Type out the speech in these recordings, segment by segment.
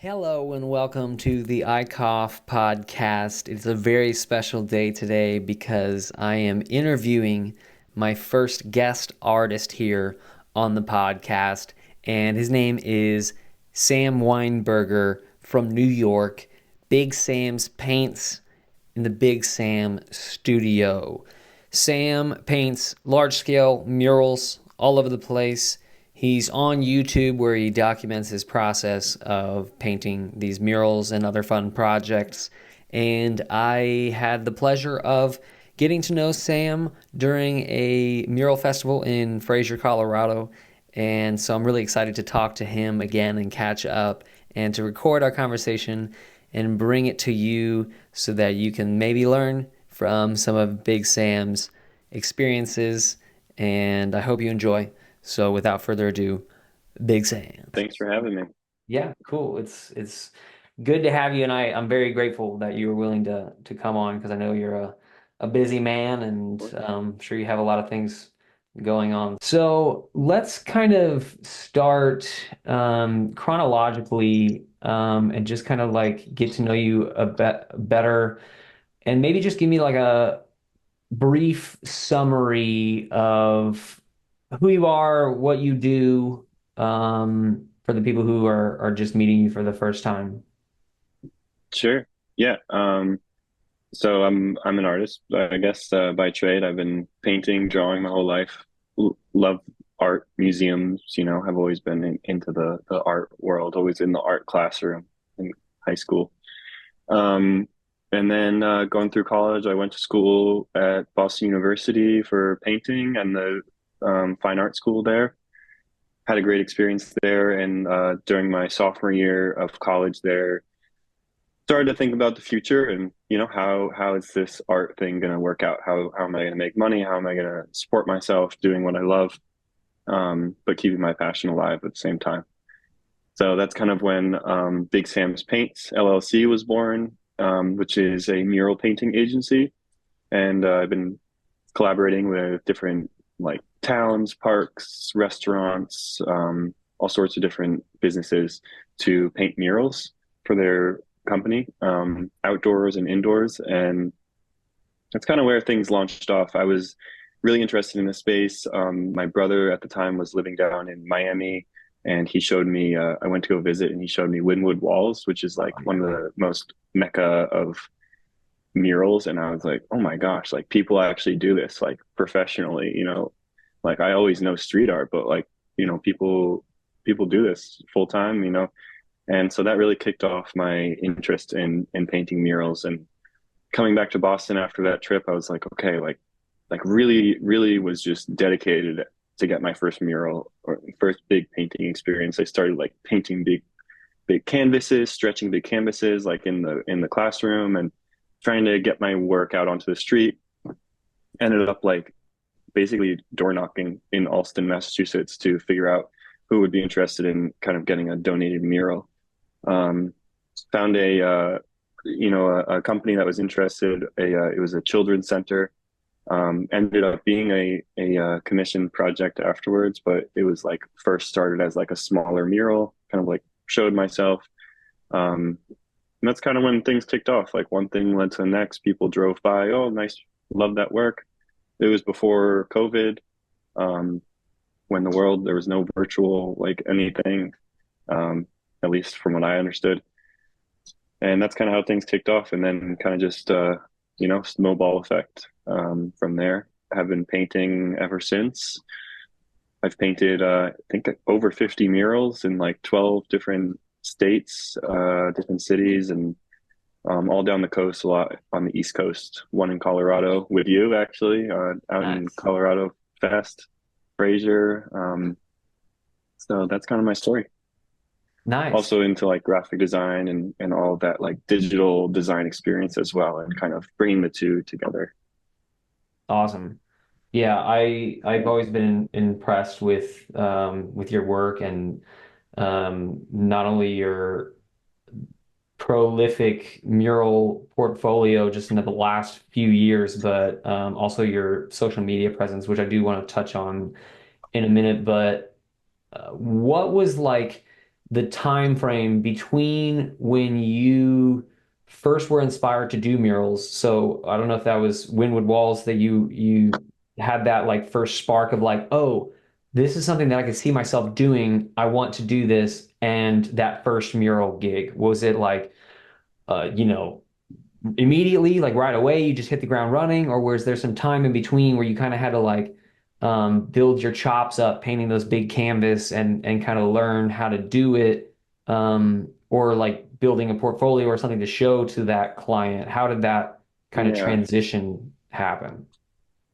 Hello and welcome to the artpodcast. It's a very special day today because I am interviewing my first guest artist here on the podcast, and his name is Sam Weinberger from New York, Big Sam's Paints in the Big Sam studio. Sam paints large-scale murals all over the place. He's on YouTube where he documents his process of painting these murals and other fun projects. And I had the pleasure of getting to know Sam during a mural festival in Fraser, Colorado. And so I'm really excited to talk to him again and catch up and to record our conversation and bring it to you so that you can maybe learn from some of Big Sam's experiences. And I hope you enjoy. So without further ado, Big Sam. Thanks for having me. Yeah, cool. It's good to have you, and I'm very grateful that you were willing to come on because I know you're a busy man, and Of I'm sure you have a lot of things going on. So let's kind of start chronologically and just kind of like get to know you a bit better, and maybe just give me like a brief summary of who you are, what you do, for the people who are just meeting you for the first time. Sure. Yeah. So I'm an artist, I guess, by trade. I've been painting, drawing my whole life. Love art, museums, have always been into the art world, always in the art classroom in high school. Um, and then going through college, I went to school at Boston University for painting and the fine art school there. Had a great experience there, and during my sophomore year of college there, started to think about the future and how is this art thing going to work out? How am I going to make money? How am I going to support myself doing what I love, but keeping my passion alive at the same time? So that's kind of when Big Sam's Paints LLC was born, which is a mural painting agency, and I've been collaborating with different like towns, parks, restaurants, all sorts of different businesses to paint murals for their company, outdoors and indoors. And that's kind of where things launched off. I was really interested in the space. My brother at the time was living down in Miami, and he showed me, I went to go visit, and he showed me Wynwood Walls, which is like Oh, one of yeah. the most mecca of murals. And I was like, oh my gosh, like people actually do this like professionally, like I always know street art, but like, people do this full time, and so that really kicked off my interest in painting murals. And coming back to Boston after that trip, I was like, okay, like really, really was just dedicated to get my first mural or first big painting experience. I started like painting big canvases, stretching big canvases like in the classroom and trying to get my work out onto the street. Ended up like basically door knocking in Allston, Massachusetts to figure out who would be interested in kind of getting a donated mural. Um, Found a company that was interested. It was a children's center. Ended up being a commissioned project afterwards, but it was like first started as like a smaller mural, kind of like showed myself. And that's kind of when things kicked off. Like one thing led to the next. People drove by. Oh, nice. Love that work. It was before COVID, um, when there was no virtual like anything, um, at least from what I understood. And that's kind of how things kicked off. And then kind of just, snowball effect from there. I've been painting ever since. I've painted, I think, over 50 murals in like 12 different states, different cities, and all down the coast, a lot on the East Coast. One in Colorado with you, actually, out in Nice. Colorado Fest, Fraser. So that's kind of my story. Nice. Also into like graphic design and all of that like digital design experience as well, and kind of bringing the two together. Awesome. Yeah, I've always been impressed with your work and not only your prolific mural portfolio just in the last few years, but also your social media presence, which I do want to touch on in a minute. But what was like? the time frame between when you first were inspired to do murals. So I don't know if that was Wynwood Walls that you had that like first spark of like, oh, this is something that I can see myself doing. I want to do this. And that first mural gig, was it like you know, immediately, like right away, you just hit the ground running, or was there some time in between where you kind of had to like build your chops up painting those big canvas and kind of learn how to do it, or like building a portfolio or something to show to that client? How did that kind of Yeah. transition happen?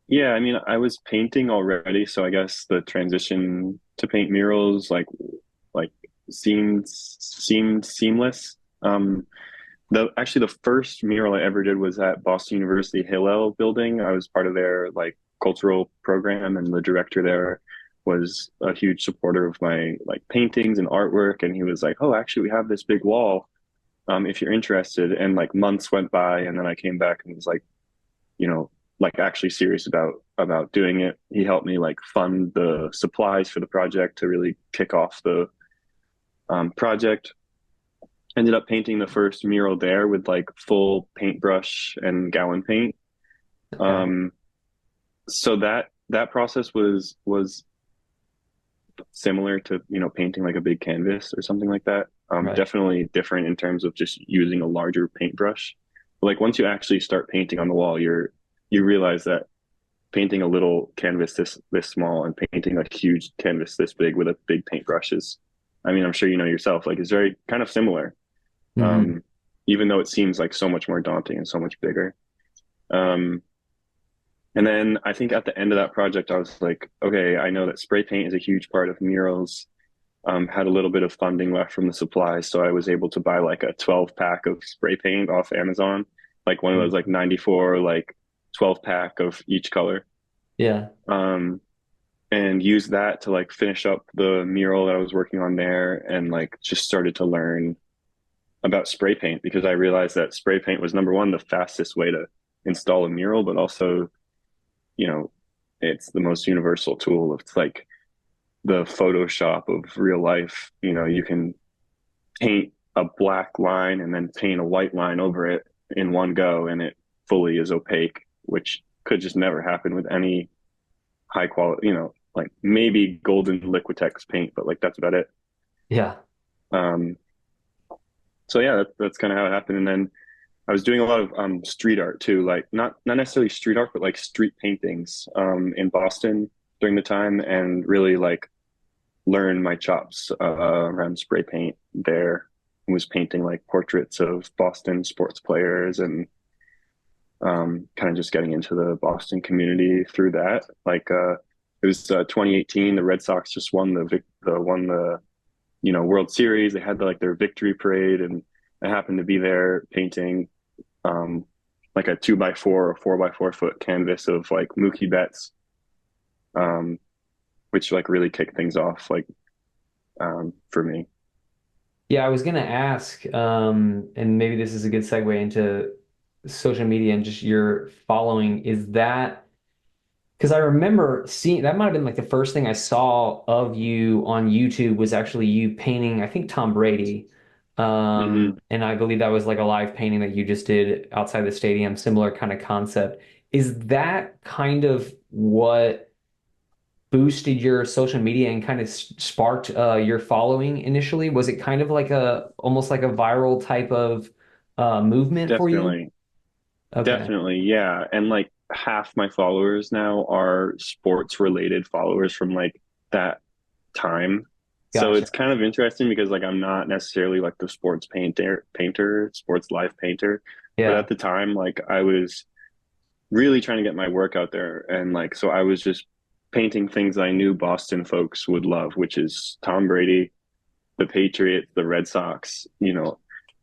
Yeah, I mean, I was painting already, so I guess the transition to paint murals like seemed seamless. The actually the first mural I ever did was at Boston University Hillel building. I was part of their like cultural program, and the director there was a huge supporter of my like paintings and artwork. And he was like, "Oh, actually, we have this big wall. If you're interested." And like months went by, and then I came back and was like, you know, like actually serious about doing it. He helped me like fund the supplies for the project to really kick off the project. Ended up painting the first mural there with like full paintbrush and gallon paint. Okay, Um, so that process was similar to painting like a big canvas or something like that. right. Definitely different in terms of just using a larger paintbrush. Like once you actually start painting on the wall, you realize that painting a little canvas this small and painting a huge canvas this big with a big paintbrush is, I mean, I'm sure you know yourself, like it's very kind of similar. Hmm. Um, Even though it seems like so much more daunting and so much bigger. Um, and then I think at the end of that project, I was like, okay, I know that spray paint is a huge part of murals. Had a little bit of funding left from the supplies, so I was able to buy like a 12 pack of spray paint off Amazon, like one of those like 94 like 12 pack of each color. Yeah. Um, and use that to like finish up the mural that I was working on there, and like just started to learn about spray paint because I realized that spray paint was number one, the fastest way to install a mural, but also, you know, it's the most universal tool. It's like the Photoshop of real life. You know, you can paint a black line and then paint a white line over it in one go, and it fully is opaque, which could just never happen with any high quality, like maybe golden Liquitex paint, but like that's about it. Yeah. Um, so yeah, that's kind of how it happened. And then I was doing a lot of street art too, like not necessarily street art, but like street paintings in Boston during the time, and really like learn my chops around spray paint there. I was painting like portraits of Boston sports players, and kind of just getting into the Boston community through that. Like it was 2018, the Red Sox just won the World Series. They had like their victory parade, and I happened to be there painting um, like a 2x4 or 4x4 foot canvas of like Mookie Betts, um, which like really kicked things off like for me. Yeah, I was gonna ask, and maybe this is a good segue into social media and just your following. Is that because I remember seeing that might have been like the first thing I saw of you on YouTube was actually you painting, I think Tom Brady. Hmm. And I believe that was like a live painting that you just did outside the stadium, similar kind of concept. Is that kind of what boosted your social media and kind of sparked your following initially? Was it kind of like a almost like a viral type of movement for you? Definitely, Okay, definitely, yeah. And like half my followers now are sports related followers from like that time. So gotcha. it's kind of interesting because like I'm not necessarily like the sports sports live painter, but Yeah, at the time like I was really trying to get my work out there, and like so I was just painting things I knew Boston folks would love, which is Tom Brady, the Patriots, the Red Sox,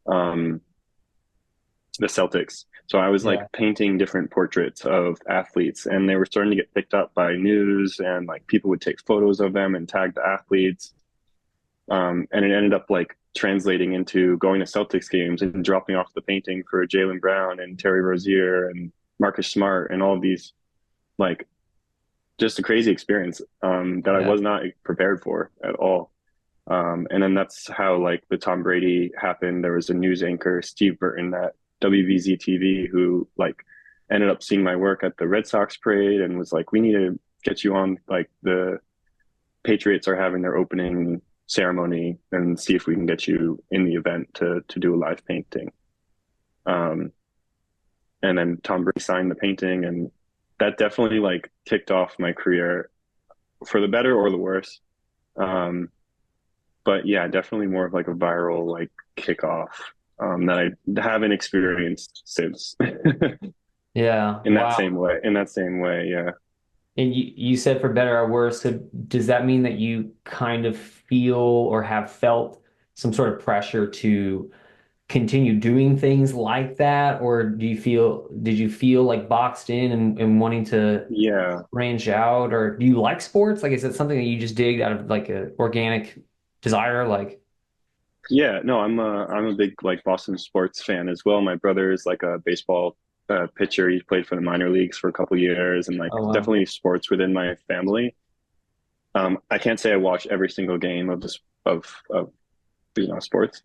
um, the Celtics. So I was like yeah, painting different portraits of athletes, and they were starting to get picked up by news, and like people would take photos of them and tag the athletes. And it ended up like translating into going to Celtics games and dropping off the painting for Jaylen Brown and Terry Rozier and Marcus Smart and all of these, like just a crazy experience that I yeah. was not prepared for at all. And then that's how like the Tom Brady happened. There was a news anchor, Steve Burton, at WVZ TV, who like ended up seeing my work at the Red Sox parade and was like, "We need to get you on. Like the Patriots are having their opening ceremony, and see if we can get you in the event to do a live painting." Um, and then Tom Brady signed the painting, and that definitely like kicked off my career for the better or the worse. Um, but yeah, definitely more of like a viral like kickoff that I haven't experienced since Yeah. in that Wow. same way. In that same way, yeah. And you said for better or worse, so does that mean that you kind of feel or have felt some sort of pressure to continue doing things like that? Or did you feel like boxed in and wanting to Yeah, branch out? Or do you like sports? Like, is it something that you just dig out of like a organic desire? Like, yeah. No, I'm a big like Boston sports fan as well. My brother is like a baseball pitcher. He played for the minor leagues for a couple years, and like oh, wow. definitely sports within my family. I can't say I watch every single game of this of sports,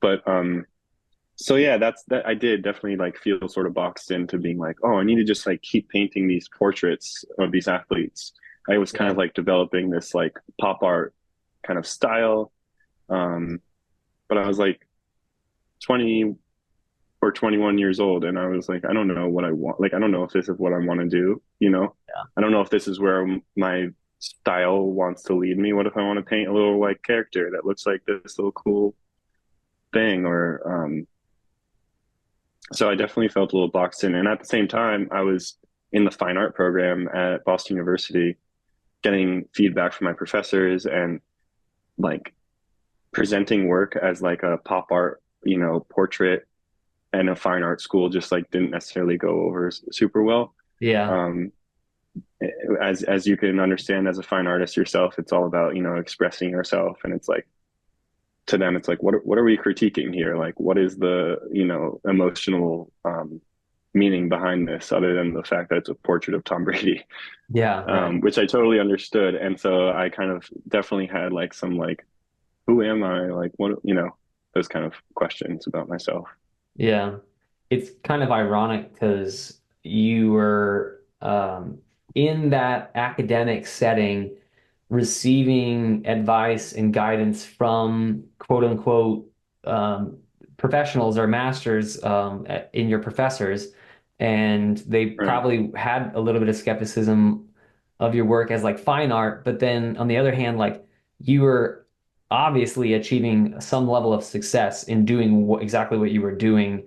but so yeah, that's that. I did definitely like feel sort of boxed into being like, oh, I need to just like keep painting these portraits of these athletes. I was kind Yeah. of like developing this like pop art kind of style. Um, but I was like 20 or 21 years old, and I was like, I don't know what I want. Like, I don't know if this is what I want to do, you know? I don't know if this is where my style wants to lead me. What if I want to paint a little like character that looks like this little cool thing? Or so I definitely felt a little boxed in. And at the same time, I was in the fine art program at Boston University, getting feedback from my professors and like presenting work as like a pop art, portrait and a fine art school just like didn't necessarily go over super well. Yeah. Um, as you can understand as a fine artist yourself, it's all about, expressing yourself. And it's like to them, it's like, what are we critiquing here? Like, what is the, emotional meaning behind this other than the fact that it's a portrait of Tom Brady, Yeah. Right. which I totally understood. And so I kind of definitely had like some like, who am I? Like, what, those kind of questions about myself. Yeah. It's kind of ironic because you were in that academic setting receiving advice and guidance from quote unquote um, professionals or masters in your professors. And they Right, probably had a little bit of skepticism of your work as like fine art. But then on the other hand, like you were obviously achieving some level of success in doing exactly what you were doing.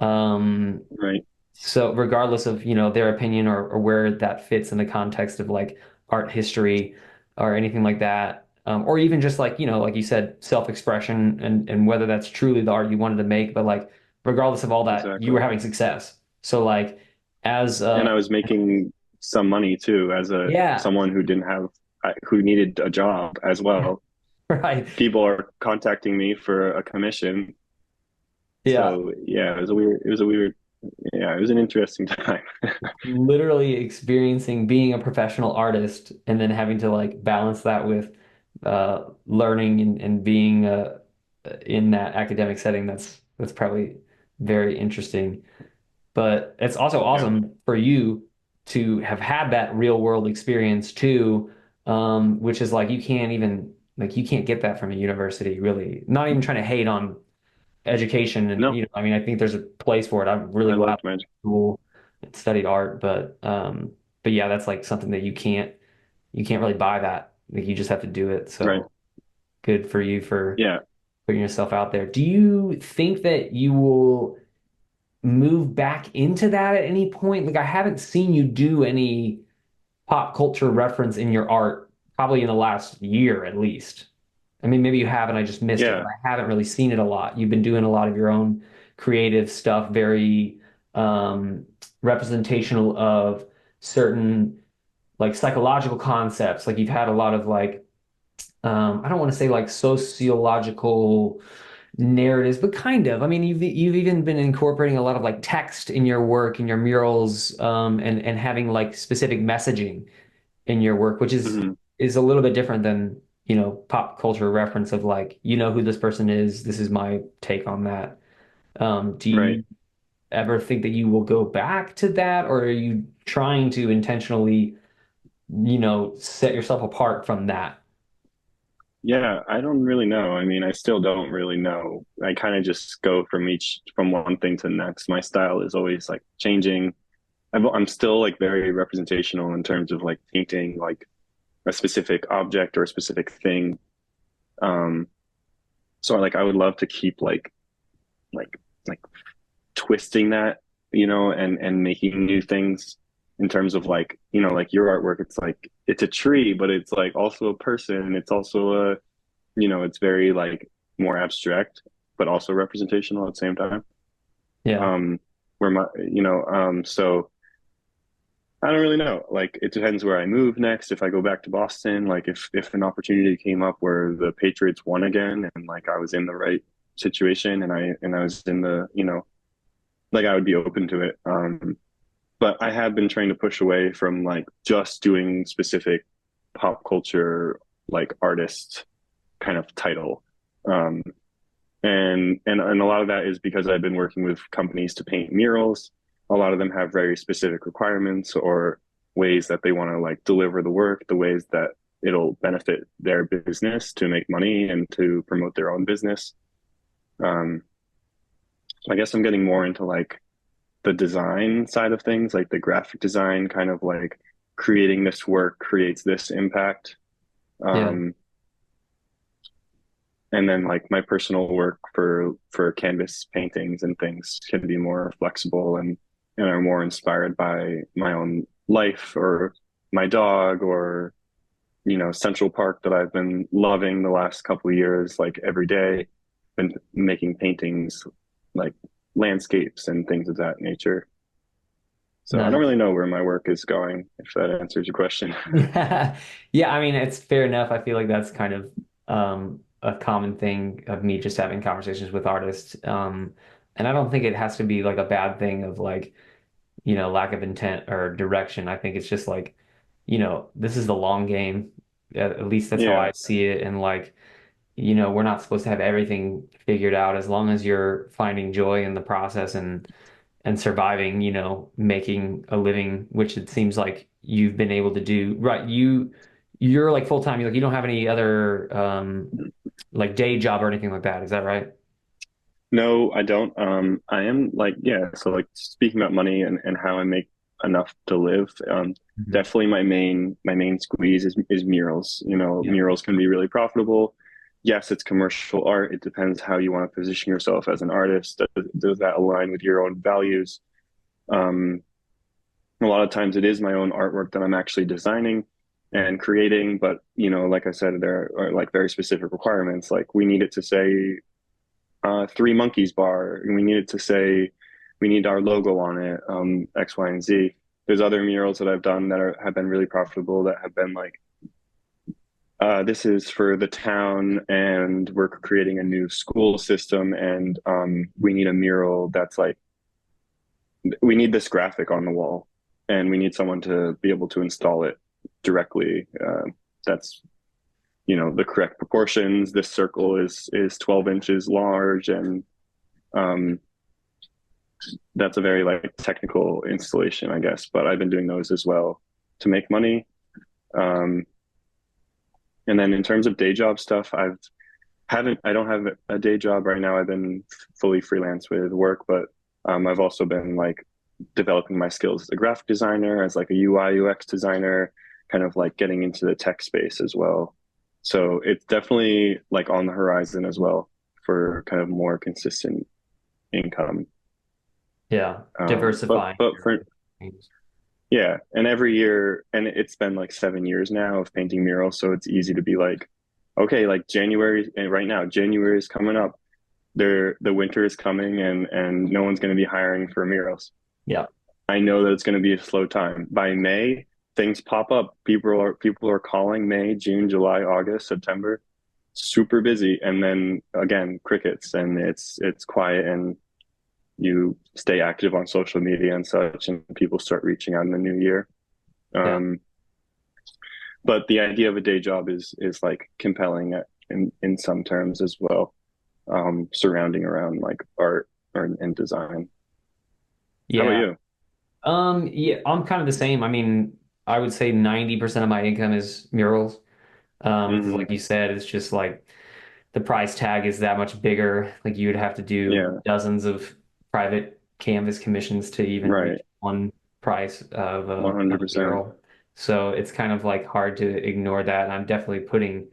Um, right, so regardless of, their opinion or where that fits in the context of like art history or anything like that, or even just like, like you said, self-expression and whether that's truly the art you wanted to make, but like regardless of all that, you were exactly. having success. So like as And I was making some money too as a yeah, someone who didn't have who needed a job as well. right. People are contacting me for a commission. Yeah. So yeah, yeah, it was an interesting time. Literally experiencing being a professional artist and then having to like balance that with learning and being in that academic setting. That's probably very interesting. But it's also Yeah, awesome for you to have had that real world experience too, which is like you can't get that from a university, really. Not even trying to hate on education and no, I mean I think there's a place for it. I'm really I glad I went loved to magic. school and studied art, but yeah, that's like something that you can't really buy that. Like you just have to do it. Right. So good for you for Yeah. putting yourself out there. Do you think that you will move back into that at any point? Like I haven't seen you do any pop culture reference in your art probably in the last year at least. I mean, maybe you have and I just missed it, but Yeah. I haven't really seen it a lot. You've been doing a lot of your own creative stuff, very representational of certain like psychological concepts. Like you've had a lot of like I don't want to say like sociological narratives, but kind of. I mean, you've even been incorporating a lot of like text in your work, in your murals, and having like specific messaging in your work, which Hmm. is a little bit different than pop culture reference of like, who this person is. This is my take on that. Do Right. you ever think that you will go back to that, or are you trying to intentionally, set yourself apart from that? Yeah, I don't really know. I mean, I still don't really know. I kind of just go from one thing to the next. My style is always like changing. I'm still like very representational in terms of like painting like a specific object or a specific thing. Um, so like I would love to keep like like twisting that, and making new things in terms of like, like your artwork. It's like it's a tree, but it's like also a person. It's also it's very like more abstract, but also representational at the same time. Yeah. Um, where so I don't really know. Like it depends where I move next. If I go back to Boston, like if an opportunity came up where the Patriots won again and like I was in the right situation and I was in the, like I would be open to it. But I have been trying to push away from like just doing specific pop culture like artist kind of title. Um, and a lot of that is because I've been working with companies to paint murals. A lot of them have very specific requirements or ways that they want to like deliver the work, the ways that it'll benefit their business to make money and to promote their own business. Um, so I guess I'm getting more into like the design side of things, like the graphic design, kind of like creating this work creates this impact. Yeah. Um, and then like my personal work for canvas paintings and things can be more flexible and are more inspired by my own life or my dog or Central Park that I've been loving the last couple of years, like every day, been making paintings like landscapes and things of that nature. So I don't Nice. really know where my work is going, if that answers your question. Yeah. Yeah, I mean, it's fair enough. I feel like that's kind of a common thing of me just having conversations with artists. And I don't think it has to be like a bad thing of like, lack of intent or direction. I think it's just like, this is the long game. At least that's how Yeah, I see it. And like, we're not supposed to have everything figured out as long as you're finding joy in the process and surviving, making a living, which it seems like you've been able to do. Right. You're like full time. You don't have any other like day job or anything like that. Is that right? no, I don't. I am like, yeah, so like speaking about money and how I make enough to live, Mhm. definitely my main squeeze is murals. Yeah. Murals can be really profitable. Yes, it's commercial art. It depends how you want to position yourself as an artist. Does that align with your own values? Um, a lot of times it is my own artwork that I'm actually designing and creating, but like I said, there are like very specific requirements. Like we need it to say Three Monkeys bar, and we needed to say we need our logo on it, X, Y, and Z. There's other murals that I've done that have been really profitable that have been like, this is for the town, and we're creating a new school system, and we need a mural that's like, we need this graphic on the wall, and we need someone to be able to install it directly. That's the correct proportions. This circle is 12 inches large, and um, that's a very like technical installation, I guess. But I've been doing those as well to make money. Um, and then in terms of day job stuff, I don't have a day job right now. I've been fully freelance with work, but I've also been like developing my skills as a graphic designer, as like a UI UX designer, kind of like getting into the tech space as well. So it's definitely like on the horizon as well for kind of more consistent income. Yeah. But Diversifying but your for things. Yeah, and every year, and it's been like 7 years now of painting murals, so it's easy to be like, okay, like January, and right now, January is coming up. The winter is coming, and no one's going to be hiring for murals. Yeah. I know that it's going to be a slow time. By May, things pop up. People are calling May, June, July, August, September, super busy, and then again, crickets, and it's quiet, and you stay active on social media and such, and people start reaching out in the new year. Yeah. Um, but the idea of a day job is like compelling in some terms as well, surrounding around like art and design. How about Yeah. you? Yeah, I'm kind of the same. I mean, I would say 90% of my income is murals. Because Hmm. like you said, it's just like the price tag is that much bigger. Like you would have to do Yeah, dozens of private canvas commissions to even reach right. one price of a 100%. mural. So it's kind of like hard to ignore that. And I'm definitely putting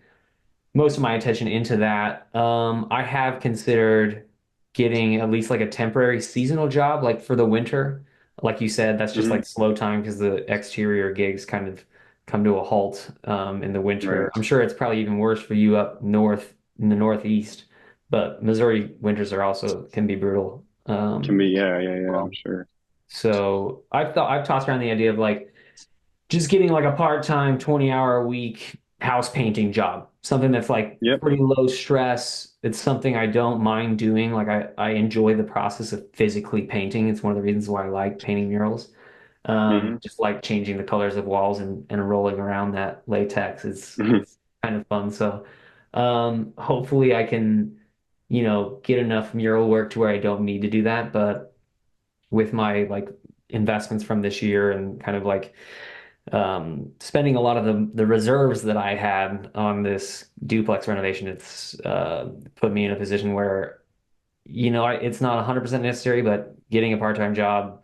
most of my attention into that. I have considered getting at least like a temporary seasonal job, like for the winter. Like you said, that's just Hmm. like slow time because the exterior gigs kind of come to a halt in the winter. Right. I'm sure it's probably even worse for you up north in the Northeast, but Missouri winters are also can be brutal. Can be, yeah, yeah, yeah, I'm Well, sure. so I've tossed around the idea of like just getting like a part-time 20-hour a week house painting job, something that's like Yep. pretty low stress. It's something I don't mind doing. Like I enjoy the process of physically painting. It's one of the reasons why I like painting murals. Hmm. Just like changing the colors of walls and rolling around that latex is Hmm. it's kind of fun. So hopefully I can, get enough mural work to where I don't need to do that. But with my like investments from this year and kind of like spending a lot of the reserves that I had on this duplex renovation, it's put me in a position where, it's not 100% necessary, but getting a part-time job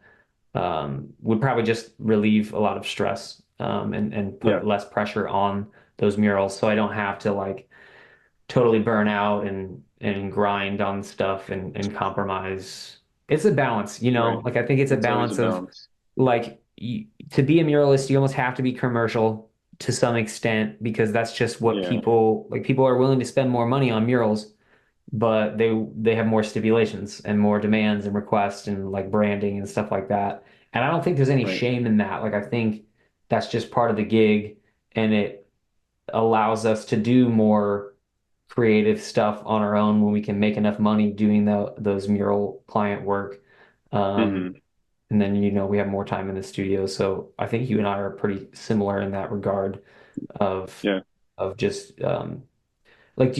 would probably just relieve a lot of stress and Yeah, put less pressure on those murals so I don't have to like totally burn out and grind on stuff and compromise. It's a balance, right. like I think it's a It's always a balance of balance. like to be a muralist, you almost have to be commercial to some extent because that's just what Yeah, people are willing to spend more money on murals, but they have more stipulations and more demands and requests and like branding and stuff like that. And I don't think there's any right. shame in that. Like I think that's just part of the gig and it allows us to do more creative stuff on our own when we can make enough money doing those mural client work. Um, Hmm. and then, we have more time in the studio. So I think you and I are pretty similar in that regard of Yeah. just like,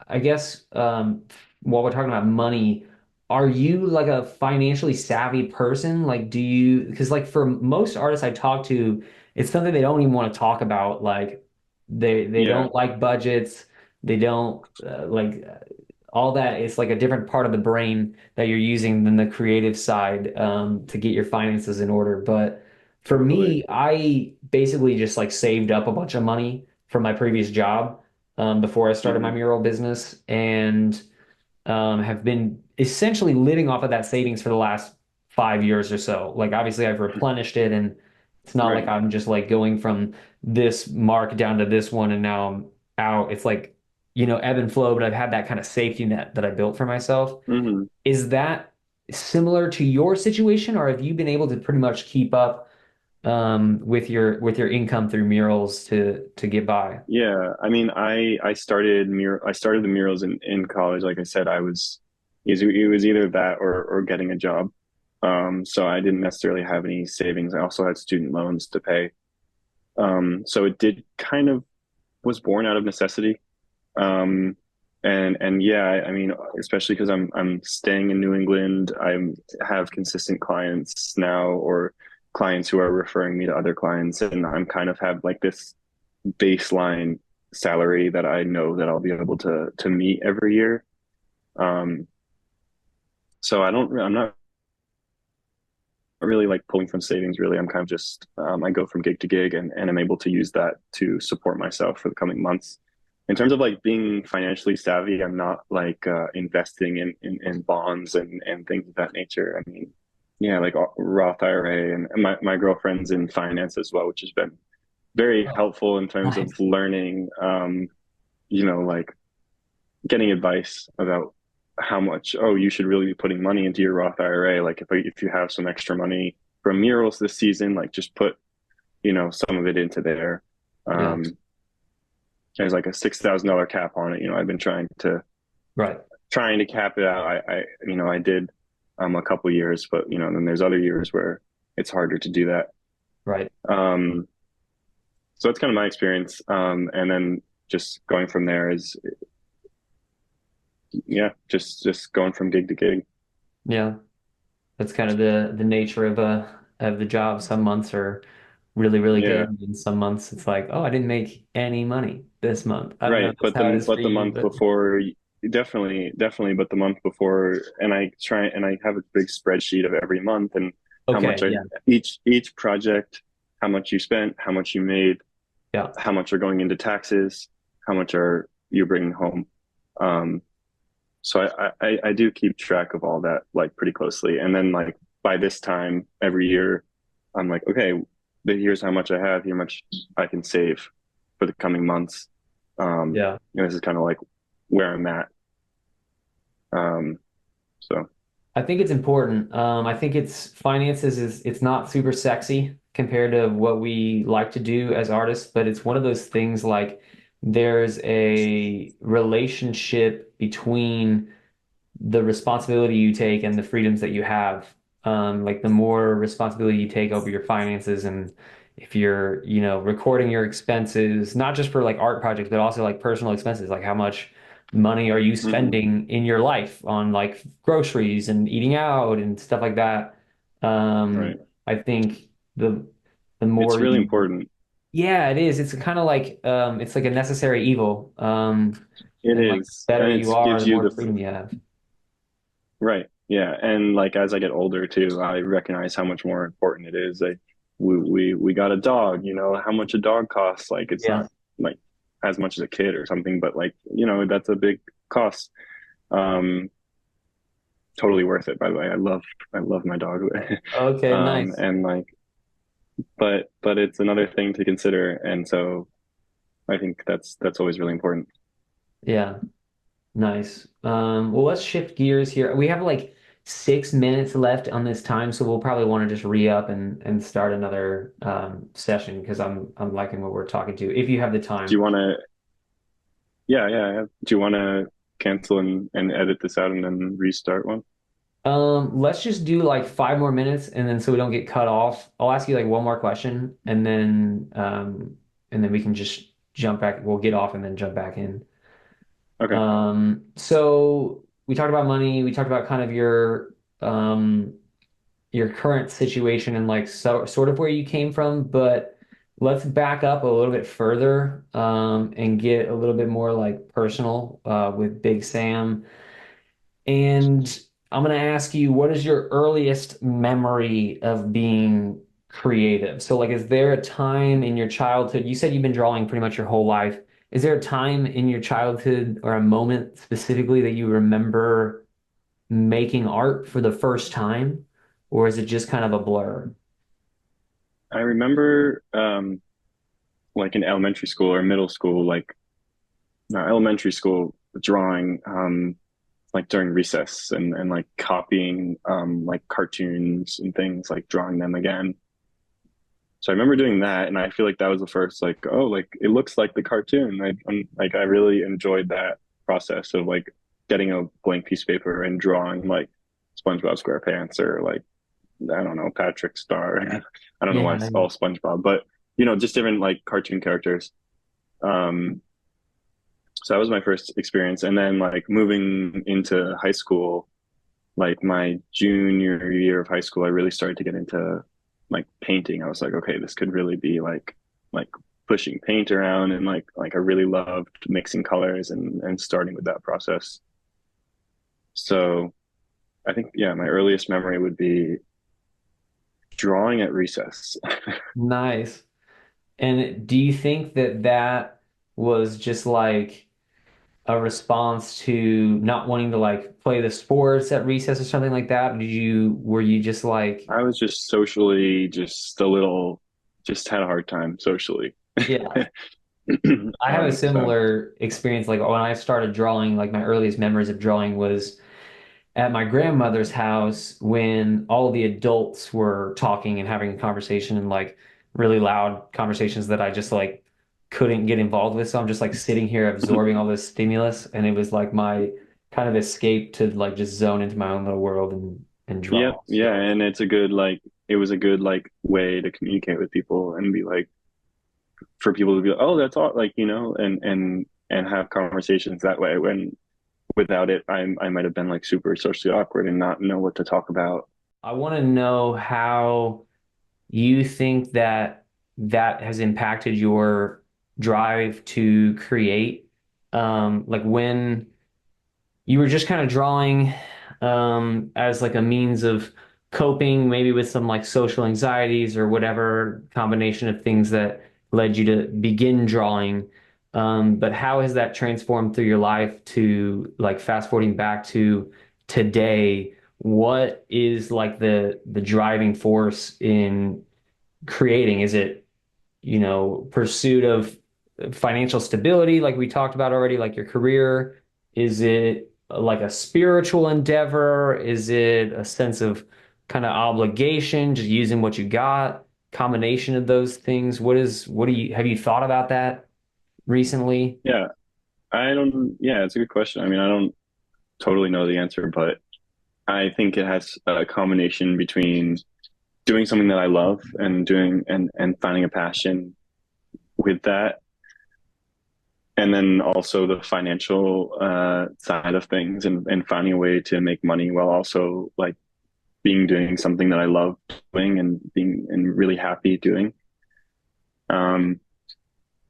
I guess, while we're talking about money, are you like a financially savvy person? Like, because like for most artists I talk to, it's something they don't even want to talk about. Like, they Yeah. don't like budgets. They don't like all that. It's like a different part of the brain that you're using than the creative side to get your finances in order. But for Totally. me, I basically just like saved up a bunch of money from my previous job before I started my Hmm. mural business and have been essentially living off of that savings for the last 5 years or so. Like obviously I've replenished it and it's not like Right. I'm just like going from this mark down to this one and now I'm out. It's like, ebb and flow, but I've had that kind of safety net that I built for myself. Hmm. Is that similar to your situation or have you been able to pretty much keep up with your income through murals to get by? Yeah. I mean, I started the murals in college. Like I said, it was either that or getting a job. So I didn't necessarily have any savings. I also had student loans to pay. So it did kind of was born out of necessity. Um, and yeah, I mean, especially because I'm staying in New England, I have consistent clients now, or clients who are referring me to other clients, and I'm kind of have like this baseline salary that I know that I'll be able to meet every year. Um, so I'm not really like pulling from savings. Really, I'm kind of just I go from gig to gig, and I'm able to use that to support myself for the coming months. In terms of like being financially savvy, I'm not like investing in bonds and things of that nature. I mean, yeah, like Roth IRA, and my girlfriend's in finance as well, which has been very Oh, helpful in terms of nice. learning, like getting advice about how much, oh, you should really be putting money into your Roth IRA. Like if you have some extra money from murals this season, like just put, some of it into there. Yeah, Um, there's like a $6,000 cap on it. I've been right, trying to cap it out. I did a couple years, but then there's other years where it's harder to do that. right. Um, so that's kind of my experience. And then just going from there is, yeah, just going from gig to gig. Yeah. That's kind of the nature of the job. Some months are really, really good. Yeah, And some months it's like, oh, I didn't make any money this month. I don't know if right. that's how it is for But the you, month but before, definitely. But the month before, and I have a big spreadsheet of every month and how much okay, I yeah, each project, how much you spent, how much you made, yeah. how much are going into taxes, how much are you bringing home. Um, so I do keep track of all that like pretty closely. And then like by this time every year, I'm like, okay, here's how much I have, here much I can save for the coming months. Yeah. And this is kind of like where I'm at. Um, so I think it's important. I think it's finances is it's not super sexy compared to what we like to do as artists, but it's one of those things like there's a relationship between the responsibility you take and the freedoms that you have. Like the more responsibility you take over your finances and if you're, recording your expenses, not just for like art projects, but also like personal expenses, like how much money are you mhm, spending in your life on like groceries and eating out and stuff like that. right. I think the It's more really you, important. yeah, it is. It's kind of like it's like a necessary evil. It And like is, the better and you it are, gives the you more the freedom you have. right. Yeah, and like as I get older too, I recognize how much more important it is. Like we got a dog, you know, how much a dog costs. Like it's Yeah. not like as much as a kid or something, but like, you know, that's a big cost. Um, totally worth it, by the way. I love my dog. Okay, nice. And like but it's another thing to consider. And so I think that's always really important. Yeah, nice. Well, let's shift gears here. We have like 6 minutes left on this time, so we'll probably want to just re-up and start another session because I'm liking what we're talking to. If you have the Do you time. want to yeah. Do you want to cancel and edit this out and then restart one? Let's just do like 5 more minutes and then so we don't get cut off. I'll ask you like one more question and then we can just jump back. We'll get off and then jump back in. Okay. So we talked about money, we talked about kind of your current situation and like so sort of where you came from, but let's back up a little bit further and get a little bit more like personal with Big Sam. And I'm gonna ask you, what is your earliest memory of being creative? So like is there a time in your childhood, you said you've been drawing pretty much your whole life. Is there a time in your childhood or a moment specifically that you remember making art for the first time? Or is it just kind of a blur? I remember like in elementary school or middle school, like elementary school drawing like during recess and like copying like cartoons and things, like drawing them again. So I remember doing that, and I feel like that was the first like, oh, like it looks like the cartoon. Like I really enjoyed that process of like getting a blank piece of paper and drawing like SpongeBob SquarePants or like I don't know, Patrick Star. I don't know why Yeah. it's all SpongeBob, but you know, just different like cartoon characters. Um, so that was my first experience. And then like moving into high school, like my junior year of high school, I really started to get into like painting. I was like, okay, this could really be like pushing paint around and like I really loved mixing colors and starting with that process. So I think yeah, my earliest memory would be drawing at recess. Nice. And do you think that that was just like a response to not wanting to like play the sports at recess or something like that? Were you just like, I was just socially just a little, just had a hard time socially. yeah, I have a So similar experience. Like when I started drawing, like my earliest memories of drawing was at my grandmother's house when all the adults were talking and having a conversation and like really loud conversations that I just like couldn't get involved with. So I'm just like sitting here absorbing all this stimulus, and it was like my kind of escape to like just zone into my own little world and yep, draw. yeah, So and it's a good like it was a good like way to communicate with people and be like for people to be like, oh, that's all, like, and have conversations that way when without it, I might have been like super socially awkward and not know what to talk about. I want to know how you think that that has impacted your drive to create. Like when you were just kind of drawing as like a means of coping, maybe with some like social anxieties or whatever combination of things that led you to begin drawing. But how has that transformed through your life to like fast forwarding back to today? What is like the driving force in creating? Is it, pursuit of financial stability, like we talked about already, like your career? Is it like a spiritual endeavor? Is it a sense of kind of obligation, just using what you got? Combination of those things. What do you, have you thought about that recently? Yeah, yeah, it's a good question. I mean, I don't totally know the answer, but I think it has a combination between doing something that I love and and finding a passion with that, and then also the financial side of things, and finding a way to make money while also like being doing something that I love doing and being and really happy doing. Um,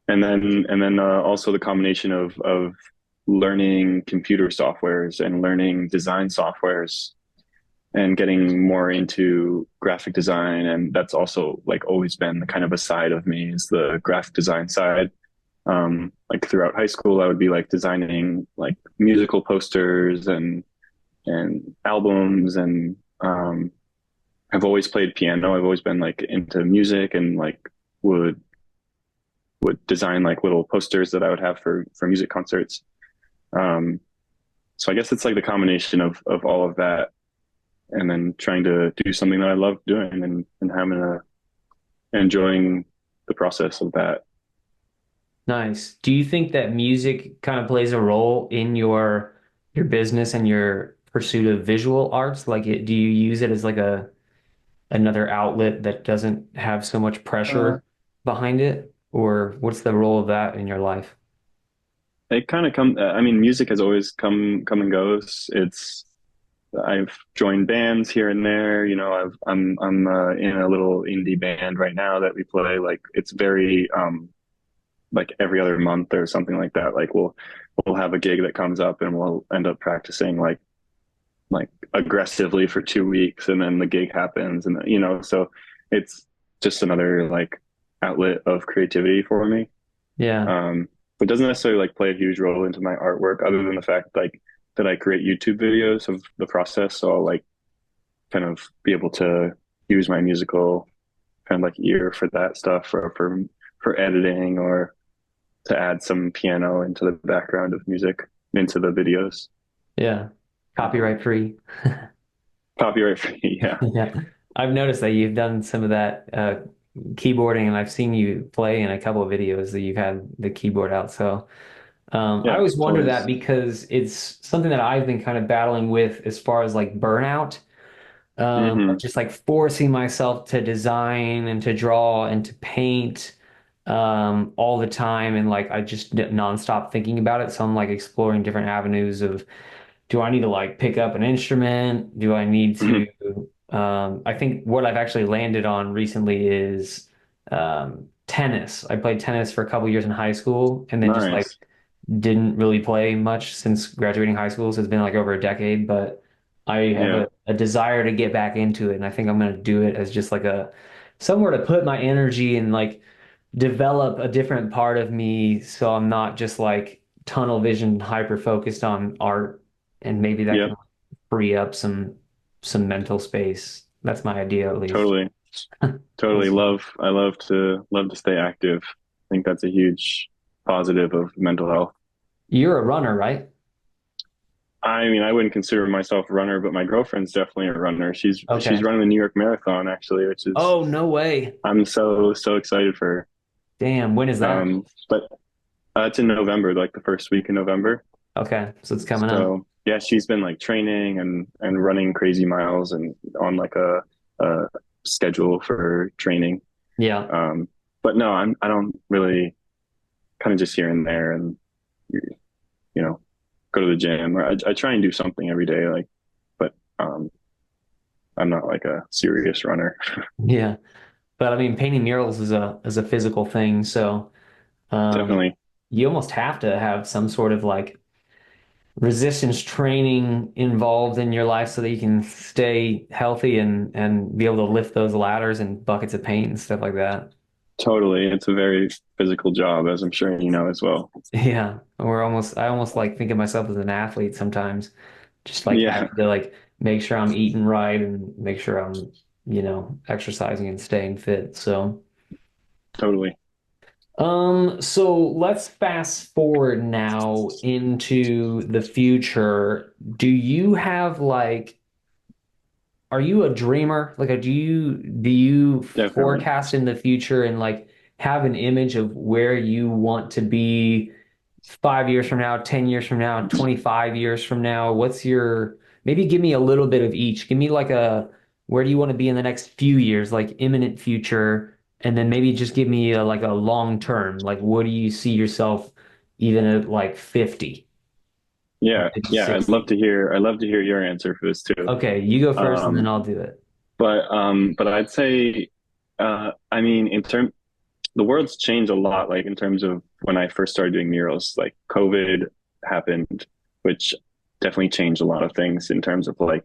and then also the combination of learning computer softwares and learning design softwares and getting more into graphic design. And that's also like always been the kind of a side of me is the graphic design side. Like throughout high school, I would be like designing like musical posters and albums, and I've always played piano. I've always been like into music and like would would design like little posters that I would have for music concerts. Um, so I guess it's like the combination of all of that, and then trying to do something that I love doing and having a enjoying the process of that. Nice. Do you think that music kind of plays a role in your business and your pursuit of visual arts? Like do you use it as like a another outlet that doesn't have so much Uh, pressure behind it? Or what's the role of that in your life? it kind of come. I mean, music has always come and goes. It's I've joined bands here and there. I'm in a little indie band right now that we play. Like it's very like every other month or something like that. Like we'll have a gig that comes up and we'll end up practicing like aggressively for 2 weeks, and then the gig happens, and so it's just another like outlet of creativity for me. Yeah. Um, but it doesn't necessarily like play a huge role into my artwork, other than the fact like that I create YouTube videos of the process. So I'll like kind of be able to use my musical kind of like ear for that stuff, or for editing, or to add some piano into the background of music into the videos. Yeah. Copyright free. Copyright free, yeah. Yeah. I've noticed that you've done some of that keyboarding, and I've seen you play in a couple of videos that you've had the keyboard out. So I Yeah, always it's wonder that always. because it's something that I've been kind of battling with as far as like burnout, of Hmm. just like forcing myself to design and to draw and to paint all the time. And like I just nonstop thinking about it. So I'm like exploring different avenues of, do I need to like pick up an instrument? Do I need Hmm. to I think what I've actually landed on recently is tennis. I played tennis for a couple years in high school and then just like Nice. didn't really play much since graduating high school. So it's been like over a decade, but I have Yeah. a desire to get back into it. And I think I'm going to do it as just like a somewhere to put my energy and like develop a different part of me. So I'm not just like tunnel vision, hyper focused on art. And maybe that can Yep. free up some mental space. That's my idea at least. Totally. We'll Totally see. love to stay active. I think that's a huge positive of mental health. You're a runner, right? I mean, I wouldn't consider myself a runner, but my girlfriend's definitely a runner. She's Okay. running the New York Marathon actually, which is Oh, no way. I'm so excited for Damn, when is her. that? But it's in November, like the first week in November. Okay, so it's coming up. So yeah, she's been like training and running crazy miles and on like a schedule for training. Yeah. Um, but no, I don't really, kind of just here and there, and you know, go to the gym, or I try and do something every day, like, but I'm not like a serious runner. Yeah. But I mean, painting murals is a physical thing, so um, Definitely, you almost have to have some sort of like resistance training involved in your life so that you can stay healthy and be able to lift those ladders and buckets of paint and stuff like that. totally. It's a very physical job, as I'm sure you know as well. Yeah, I almost like think of myself as an athlete sometimes, just like Yeah, having to like make sure I'm eating right and make sure I'm, exercising and staying fit. So, totally. so let's fast forward now into the future. Do you have like are you a dreamer? Like, do you Definitely. forecast in the future and like have an image of where you want to be 5 years from now, 10 years from now, 25 years from now? What's your maybe give me a little bit of each. Give me like a where do you want to be in the next few years, like imminent future, and then maybe just give me like a long term. Like, what do you see yourself even at like 50 or Yeah, maybe yeah. 60? I'd love to hear your answer for this too. Okay, you go first and then Um, I'll do it. but I'd say, I mean, the world's changed a lot, like in terms of when I first started doing murals, like COVID happened, which definitely changed a lot of things in terms of like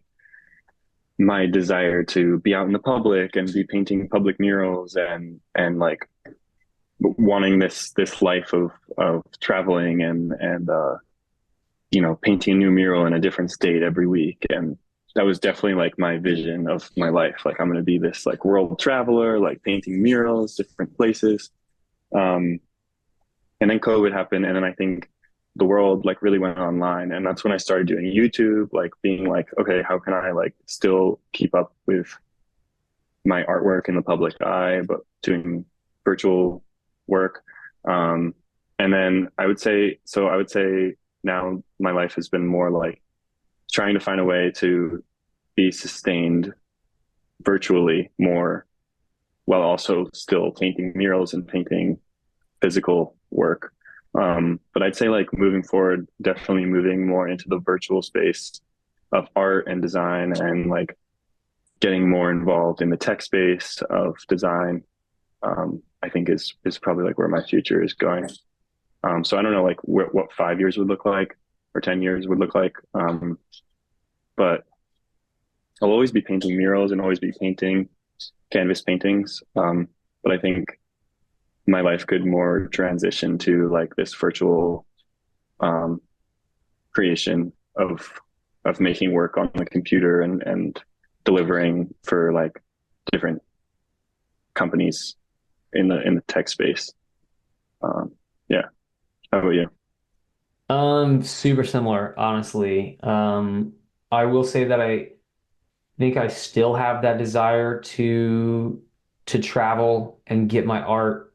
my desire to be out in the public and be painting public murals, and like wanting this life of traveling and painting a new mural in a different state every week. And that was definitely like my vision of my life. Like I'm going to be this like world traveler, like painting murals, different places. Um, and then COVID happened, and then I think the world like really went online, and that's when I started doing YouTube, like being like, okay, how can I like still keep up with my artwork in the public eye, but doing virtual work. Um, and then I would say now my life has been more like trying to find a way to be sustained virtually more while also still painting murals and painting physical work. But I'd say like moving forward, definitely moving more into the virtual space of art and design, and like getting more involved in the tech space of design. I think is probably like where my future is going. So I don't know like what 5 years would look like or 10 years would look like, but I'll always be painting murals and always be painting canvas paintings. But I think my life could more transition to like this virtual um, creation of making work on the computer and delivering for like different companies in the tech space. Um, yeah. How about you? Super similar, honestly. I will say that I think I still have that desire to travel and get my art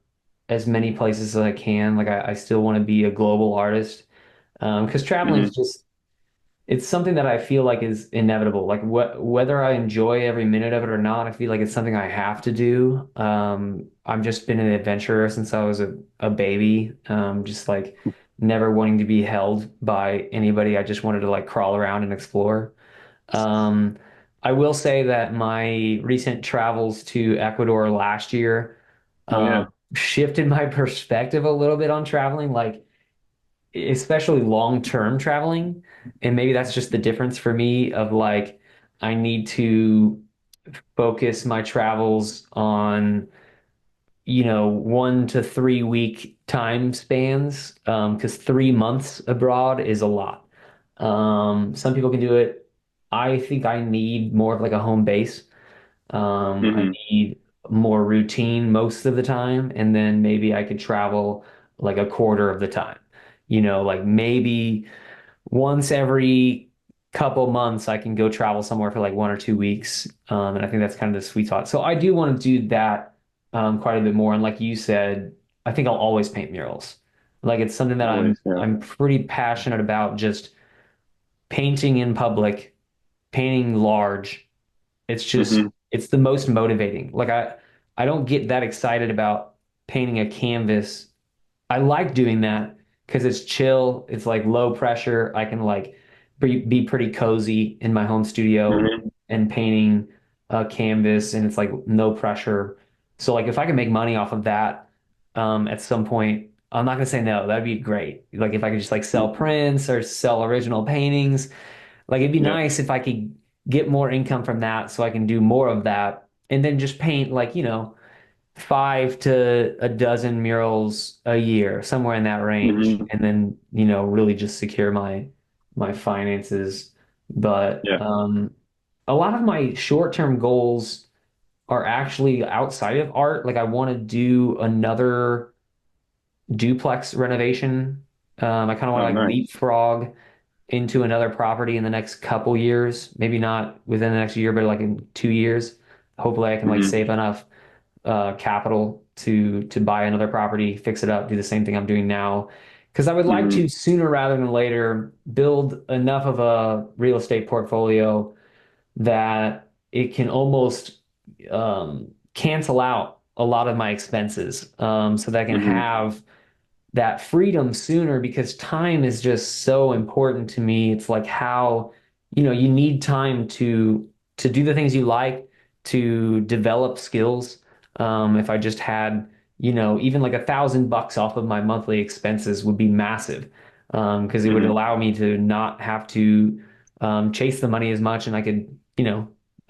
as many places as I can. Like I still want to be a global artist. Because traveling is Hmm. just it's something that I feel like is inevitable. Like whether I enjoy every minute of it or not, I feel like it's something I have to do. I've just been an adventurer since I was a baby. Just like never wanting to be held by anybody. I just wanted to like crawl around and explore. Um, I will say that my recent travels to Ecuador last year Oh yeah. shifted my perspective a little bit on traveling. Like especially long-term traveling. And maybe that's just the difference for me of like, I need to focus my travels on, 1 to 3 week time spans. Because 3 months abroad is a lot. Some people can do it. I think I need more of like a home base. I Hmm. need more routine most of the time, and then maybe I could travel like a quarter of the time. Like maybe once every couple months I can go travel somewhere for like 1 or 2 weeks. And I think that's kind of the sweet spot. So I do want to do that quite a bit more. And like you said, I think I'll always paint murals. Like it's something that I'm Always, yeah. I'm pretty passionate about just painting in public, painting large. It's just Hmm. it's the most motivating. Like I don't get that excited about. painting a canvas, I like doing that because it's chill. It's like low pressure. I can like be pretty cozy in my home studio Hmm. and painting a canvas, and it's like no pressure. So like if I can make money off of that, at some point, I'm not gonna say no. That'd be great. Like if I could just like sell prints or sell original paintings, like it'd be Yeah. nice if I could get more income from that, so I can do more of that, and then just paint like, 5 to a dozen murals a year, somewhere in that range, Hmm. and then, really just secure my finances. But Yeah. a lot of my short-term goals are actually outside of art. Like I want to do another duplex renovation. I kind of want Oh, to like nice. leapfrog into another property in the next couple years, maybe not within the next year, but like in 2 years. Hopefully I can like Hmm. save enough capital to buy another property, fix it up, do the same thing I'm doing now. Because I would like Hmm. to sooner rather than later build enough of a real estate portfolio that it can almost cancel out a lot of my expenses, so that I can Hmm. have that freedom sooner, because time is just so important to me. It's like how, you need time to do the things you like, to develop skills. If I just had, even like $1,000 off of my monthly expenses would be massive. Because it would Hmm. allow me to not have to chase the money as much, and I could,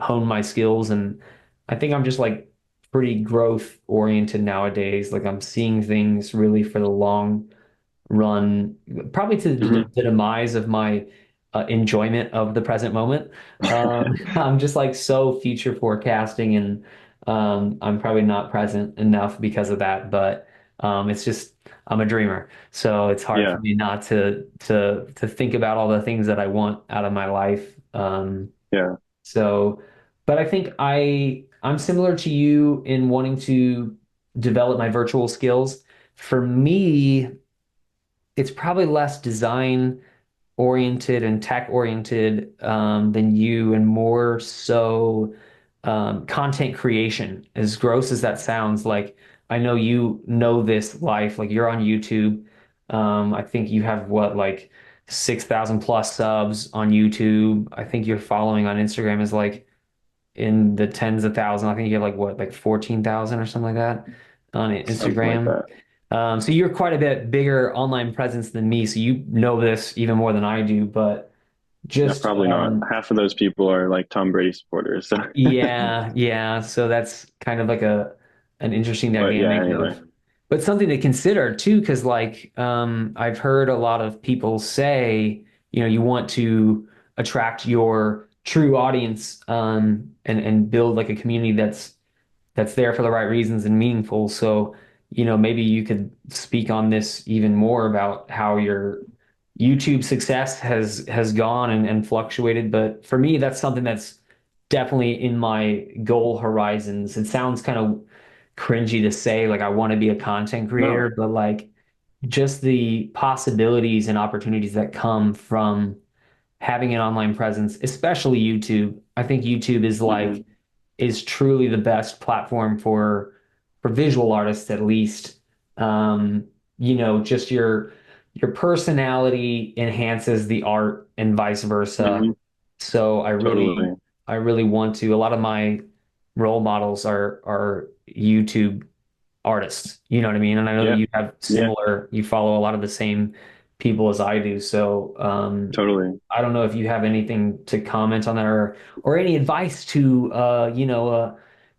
hone my skills. And I think I'm just like pretty growth oriented nowadays. Like I'm seeing things really for the long run, probably to Hmm. the demise of my enjoyment of the present moment. I'm just like so future forecasting, and I'm probably not present enough because of that. But it's just I'm a dreamer, so it's hard for Yeah. me not to think about all the things that I want out of my life. Yeah. So, but I think I'm similar to you in wanting to develop my virtual skills. For me, it's probably less design oriented and tech oriented than you, and more so content creation. As gross as that sounds, like I know you know this life, like you're on YouTube. I think you have what, like 6,000 plus subs on YouTube. I think your following on Instagram is like in the tens of thousands. I think you have like what, like 14,000 or something like that on Something like Instagram. that. So you're quite a bit bigger online presence than me, so you know this even more than I do. But Yeah, just probably not. Half of those people are like Tom Brady supporters. So, yeah, yeah. So that's kind of like a an interesting but yeah, dynamic anyway. of, but something to consider too, because like I've heard a lot of people say, you want to attract your true audience, and build like a community that's there for the right reasons and meaningful. So, maybe you could speak on this even more about how your YouTube success has gone and fluctuated. But for me, that's something that's definitely in my goal horizons. It sounds kind of cringy to say, like I want to be a content No. creator, but like just the possibilities and opportunities that come from having an online presence, especially YouTube. I think YouTube Hmm. is truly the best platform for visual artists, at least. Just your personality enhances the art and vice versa. Hmm. So Totally. I really want to. A lot of my role models are YouTube artists. You know what I mean? And I know Yeah. you have Yeah. you follow a lot of the same people as I do. So Totally. I don't know if you have anything to comment on that, or any advice to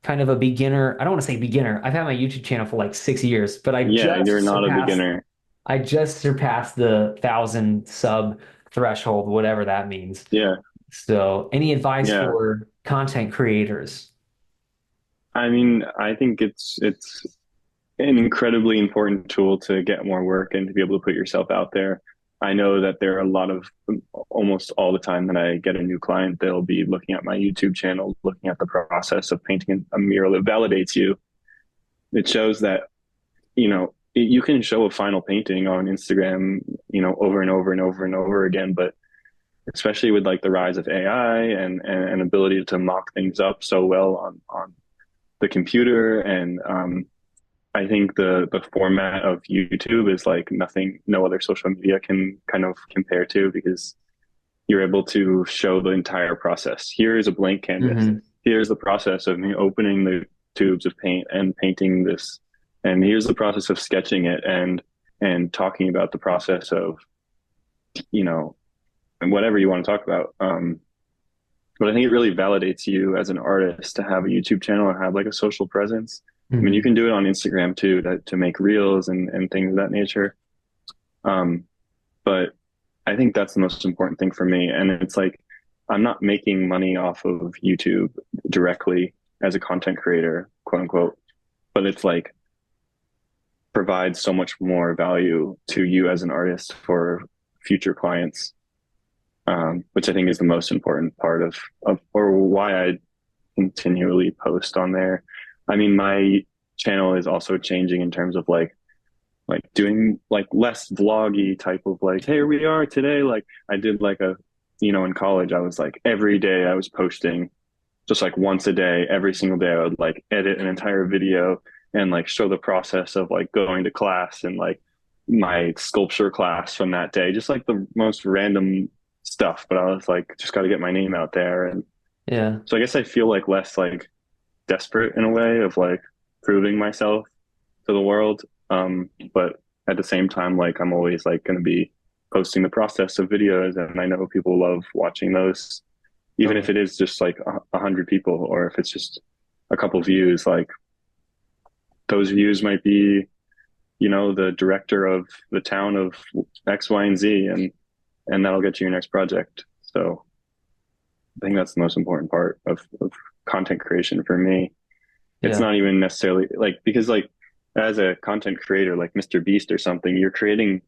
kind of a beginner. I don't want to say beginner. I've had my YouTube channel for like 6 years, but Yeah, you're not a beginner. I just surpassed the 1,000 sub threshold, whatever that means. Yeah. So any advice Yeah. for content creators? I mean, I think it's an incredibly important tool to get more work and to be able to put yourself out there. I know that there are a lot of almost all the time that I get a new client, they'll be looking at my YouTube channel, looking at the process of painting a mural. It validates you. It shows that, you can show a final painting on Instagram, over and over and over and over again, but especially with like the rise of AI and ability to mock things up so well on the computer and I think the format of YouTube is like nothing, no other social media can kind of compare to, because you're able to show the entire process. Here's a blank canvas. Hmm. Here's the process of me opening the tubes of paint and painting this, and here's the process of sketching it, and talking about the process of, you know, and whatever you want to talk about. But I think it really validates you as an artist to have a YouTube channel and have like a social presence. I mean, you Hmm. can do it on Instagram too, to make reels and things of that nature. Um, but I think that's the most important thing for me. And it's like, I'm not making money off of YouTube directly as a content creator, quote unquote, but it's like provides so much more value to you as an artist for future clients, which I think is the most important part of or why I continually post on there. I mean, my channel is also changing in terms of like doing like less vloggy type of like, hey, here we are today. Like I did like a, in college, I was like every day I was posting just like once a day, every single day I would like edit an entire video and like show the process of like going to class and like my sculpture class from that day, just like the most random stuff. But I was like, just got to get my name out there. And Yeah. so I guess I feel like less like desperate in a way of like proving myself to the world. But at the same time, like I'm always like going to be posting the process of videos, and I know people love watching those, even if Totally. it is just like 100 people, or if it's just a couple views. Like those views might be, the director of the town of X, Y, and Z, and that'll get you your next project. So I think that's the most important part of content creation for me. It's Yeah. not even necessarily like, because like as a content creator like Mr. Beast or something, you're creating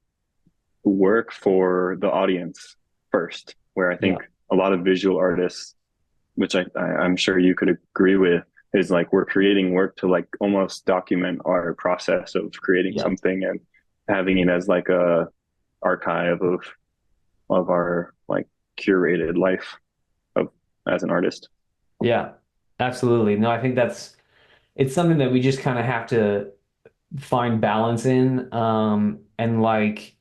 work for the audience first, where I Yeah. think a lot of visual artists, which I'm sure you could agree with, is like we're creating work to like almost document our process of creating Yeah. something and having it as like a archive of our like curated life of as an artist. Yeah. Absolutely. No, I think it's something that we just kind of have to find balance in. And like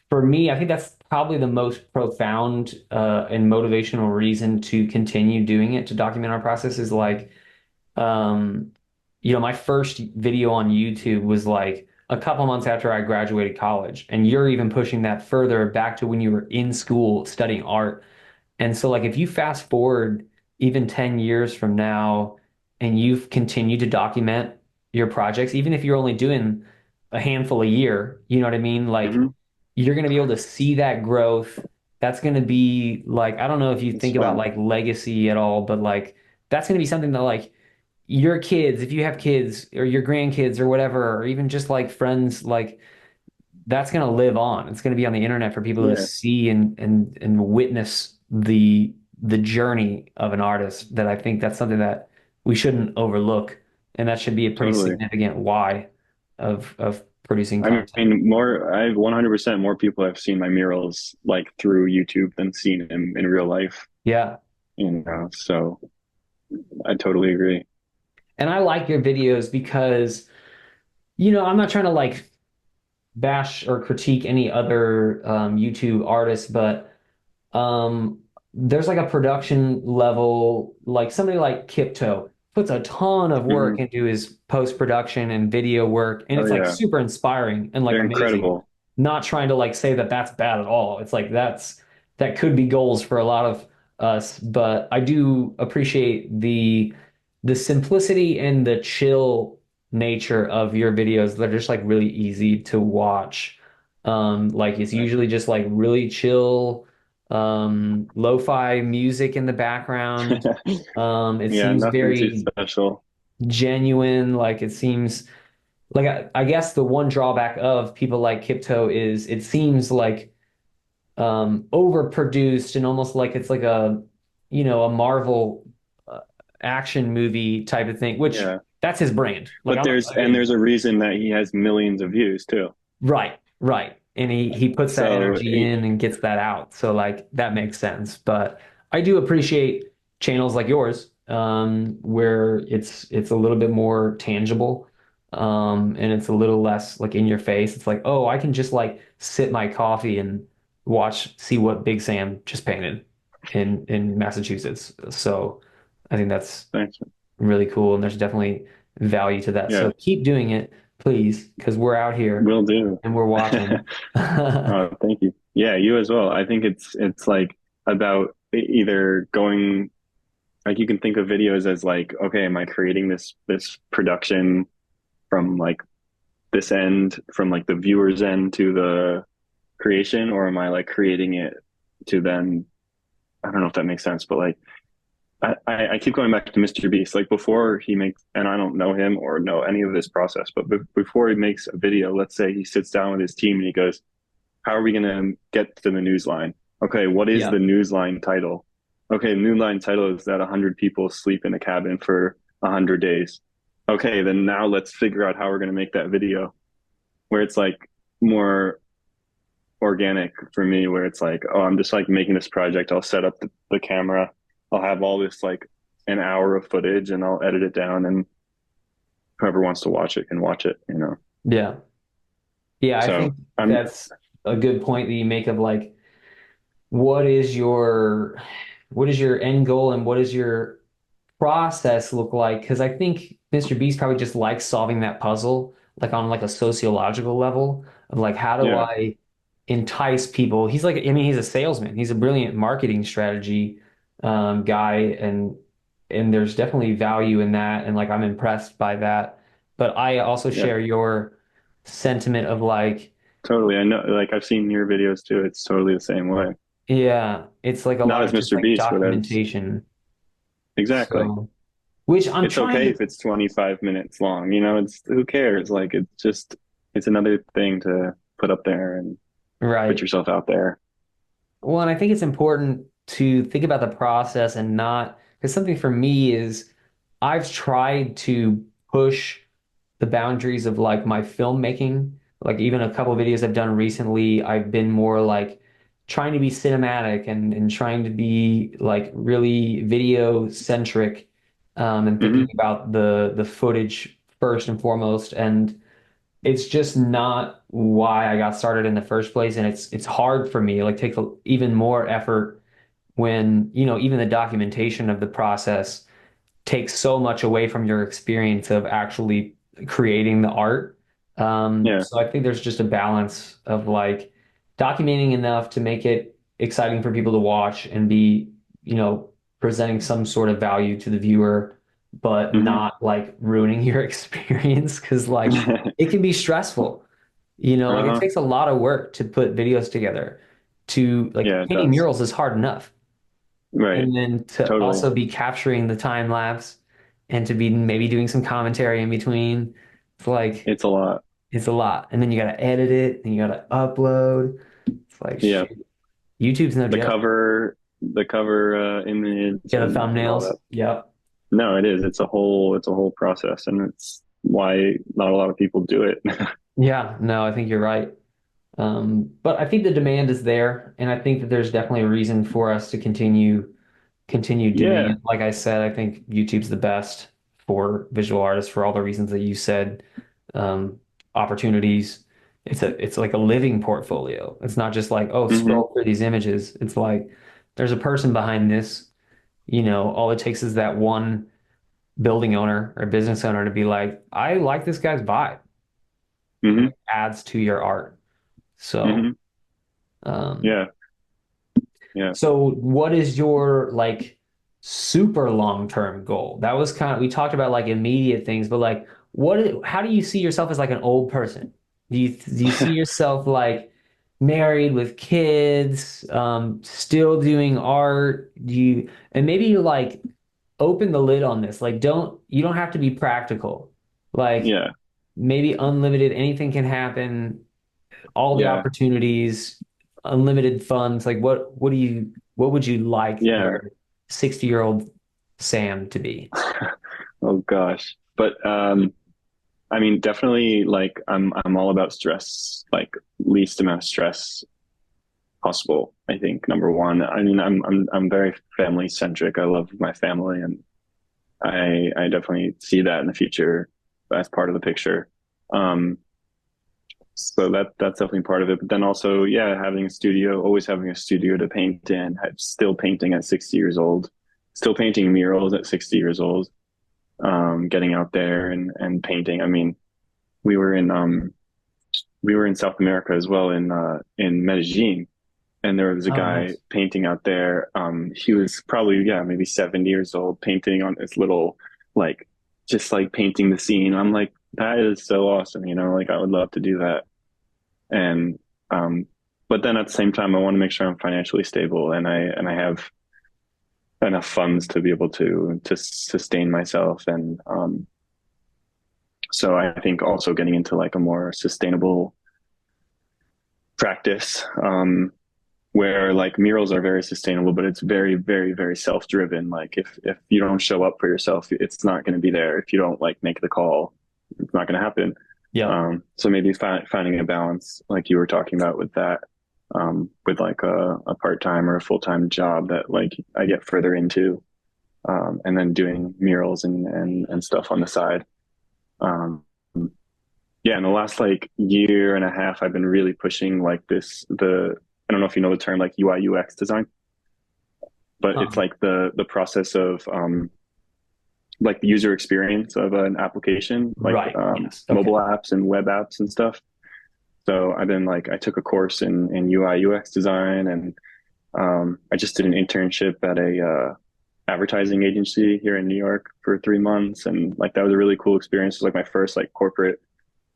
for me, I think that's probably the most profound and motivational reason to continue doing it, to document our process is like, um, my first video on YouTube was like a couple months after I graduated college. And you're even pushing that further back to when you were in school studying art. And so, like, if you fast forward even 10 years from now and you've continued to document your projects, even if you're only doing a handful a year, you know what I mean? Like, Mm-hmm. you're going to be able to see that growth. That's going to be like, I don't know if you It's think about fun. like legacy at all, but like, that's going to be something that, like, your kids, if you have kids or your grandkids or whatever, or even just like friends, like, that's going to live on. It's going to be on the internet for people to Yeah, see and witness the journey of an artist. That I think that's something that we shouldn't overlook, and that should be a pretty totally. significant why of producing I content. mean, I've 100% more people have seen my murals like through YouTube than seen in real life, Yeah. so I totally agree. And I like your videos because, I'm not trying to like bash or critique any other YouTube artists, but Um, there's like a production level, like somebody like Kipto puts a ton of work Hmm. into his post-production and video work, and Oh it's like yeah, super inspiring and like they're amazing. incredible. Not trying to like say that that's bad at all. It's like that could be goals for a lot of us, but I do appreciate the simplicity and the chill nature of your videos. They're just like really easy to watch. Like it's Right. usually just like really chill lo-fi music in the background. It Yeah, seems nothing too very special. genuine. Like it seems like I guess the one drawback of people like Kipto is it seems like overproduced and almost like it's like a Marvel uh, action movie type of thing, which Yeah, that's his brand. Like but I'm there's a reason that he has millions of views too. right, right. And he puts that So energy in and gets that out. So like that makes sense. But I do appreciate channels like yours, where it's a little bit more tangible. And it's a little less like in your face. It's like, oh, I can just like sip my coffee and see what Big Sam just painted in Massachusetts. So I think that's Thanks. really cool, and there's definitely value to that. Yeah, So keep doing it, please, because we're out here will do. and we're watching. Thank you. Yeah, you as well. I think it's like about either going like you can think of videos as like, okay, am I creating this production from like this end, from like the viewer's end to the creation, or am I like creating it to then I don't know if that makes sense, but like I keep going back to Mr. Beast. Like before he makes, and I don't know him or know any of this process, but before he makes a video, let's say he sits down with his team and he goes, how are we going to get to the news line? Okay, what is Yeah. the news line title? Okay, the news line title is that 100 people sleep in a cabin for 100 days. Okay, then now let's figure out how we're going to make that video where it's like more organic for me, where it's like, oh, I'm just like making this project. I'll set up the camera. I'll have all this like an hour of footage and I'll edit it down and whoever wants to watch it can watch it, you know? Yeah. Yeah, I So think I'm, that's a good point that you make of like what is your what is your end goal and what is your process look like? Because I think Mr. Beast probably just likes solving that puzzle, like on like a sociological level of like how do yeah, I entice people? He's like, I mean, he's a salesman. He's a brilliant marketing strategy guy, and there's definitely value in that, and like I'm impressed by that. But I also yeah, share your sentiment of like, totally. I know, like I've seen your videos too. It's totally the same way. yeah, it's like a Not lot as of just Mr. like Beast, but as documentation. exactly. So, which I'm It's trying okay to, if it's 25 minutes long, you know, it's who cares? Like it's just, it's another thing to put up there and put right. yourself out there. Well, and I think it's important to think about the process and not, because something for me is I've tried to push the boundaries of like my filmmaking. Like even a couple of videos I've done recently, I've been more like trying to be cinematic and trying to be like really video centric, and thinking Hmm. about the footage first and foremost. And it's just not why I got started in the first place. And it's hard for me, like takes even more effort when, even the documentation of the process takes so much away from your experience of actually creating the art. Yeah. So I think there's just a balance of like documenting enough to make it exciting for people to watch and be, presenting some sort of value to the viewer, but Hmm. not like ruining your experience because like it can be stressful. Like it Uh-huh. takes a lot of work to put videos together. To like Yeah, it painting does. murals is hard enough. Right. And then to Totally. also be capturing the time lapse and to be maybe doing some commentary in between. It's like It's a lot. it's a lot. And then you gotta edit it and you gotta upload. It's like Yeah. shoot. YouTube's no joke. The cover image Get the and all thumbnails. that. Yep. No, it is. It's a whole process and it's why not a lot of people do it. Yeah, no, I think you're right. But I think the demand is there, and I think that there's definitely a reason for us to continue doing Yeah. it. Like I said, I think YouTube's the best for visual artists for all the reasons that you said. Um, Opportunities. It's like a living portfolio. It's not just like, oh, Hmm. scroll through these images. It's like there's a person behind this. All it takes is that one building owner or business owner to be like, I like this guy's vibe, and Hmm. it adds to your art. So, Hmm. um, Yeah. Yeah. So what is your like super long-term goal? That was kind of we talked about like immediate things, but like how do you see yourself as like an old person? Do you see yourself like married with kids, still doing art? And maybe you like open the lid on this. Like you don't have to be practical. Like Yeah. maybe unlimited, anything can happen, all the Yeah. opportunities, unlimited funds. Like what would you like Yeah. your 60-year-old Sam to be? Oh gosh. But I mean definitely like I'm all about stress, like least amount of stress possible, I think number one. I mean I'm very family centric. I love my family and I definitely see that in the future. as part of the picture. Um, so that's definitely part of it. But then also, yeah, having a studio, always having a studio to paint in. Still painting at 60 years old, still painting murals at 60 years old. Getting out there and painting. I mean, we were in we were in South America as well in Medellin, and there was a Oh, guy nice. painting out there. He was probably, yeah, maybe 70 years old, painting on this little, like, just like painting the scene. I'm like, that is so awesome, you know, like I would love to do that. And um, but then at the same time, I want to make sure I'm financially stable and I have enough funds to be able to sustain myself. And so I think also getting into like a more sustainable practice, where like murals are very sustainable, but it's very, very, very self-driven. Like if you don't show up for yourself, it's not going to be there. If you don't like make the call, it's not going to happen. Yep. So maybe finding a balance, like you were talking about with that, with like a part-time or a full-time job that like I get further into, and then doing murals and stuff on the side. Um, yeah, in the last like year and a half, I've been really pushing like I don't know if you know the term like UI UX design, but it's Um, like the process of like the user experience of an application, like right. Yes. mobile Okay. apps and web apps and stuff. So I've been like I took a course in UI UX design, and I just did an internship at a advertising agency here in New York for 3 months, and like that was a really cool experience. It was like my first like corporate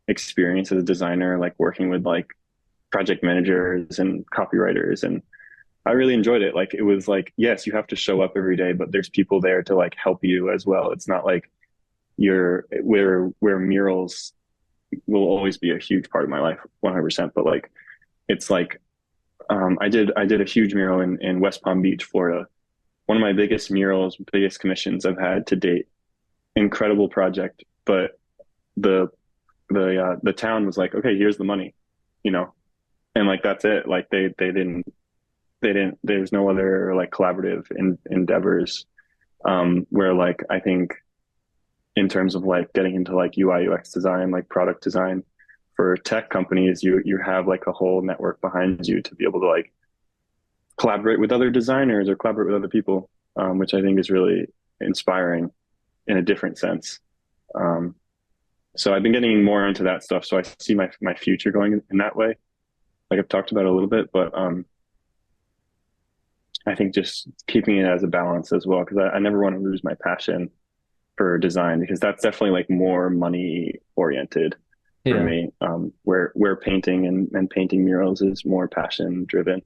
experience as a designer, like working with like project managers and copywriters, and I really enjoyed it. Like it was like, yes, you have to show up every day, but there's people there to like help you as well. It's not like you're where murals will always be a huge part of my life, 100%. But like it's like I did a huge mural in West Palm Beach, Florida. One of my biggest murals, biggest commissions I've had to date. Incredible project, but the the town was like, okay, here's the money, you know, and like that's it. Like they didn't there's no other like collaborative endeavors, where like I think in terms of like getting into like UI UX design, like product design for tech companies, you have like a whole network behind you to be able to like collaborate with other designers or collaborate with other people, which I think is really inspiring in a different sense. um, so I've been getting more into that stuff, so I see my future going in that way, like I've talked about a little bit. But I think just keeping it as a balance as well, because I never want to lose my passion for design, because that's definitely like more money oriented for Yeah. me. Where painting and painting murals is more passion driven.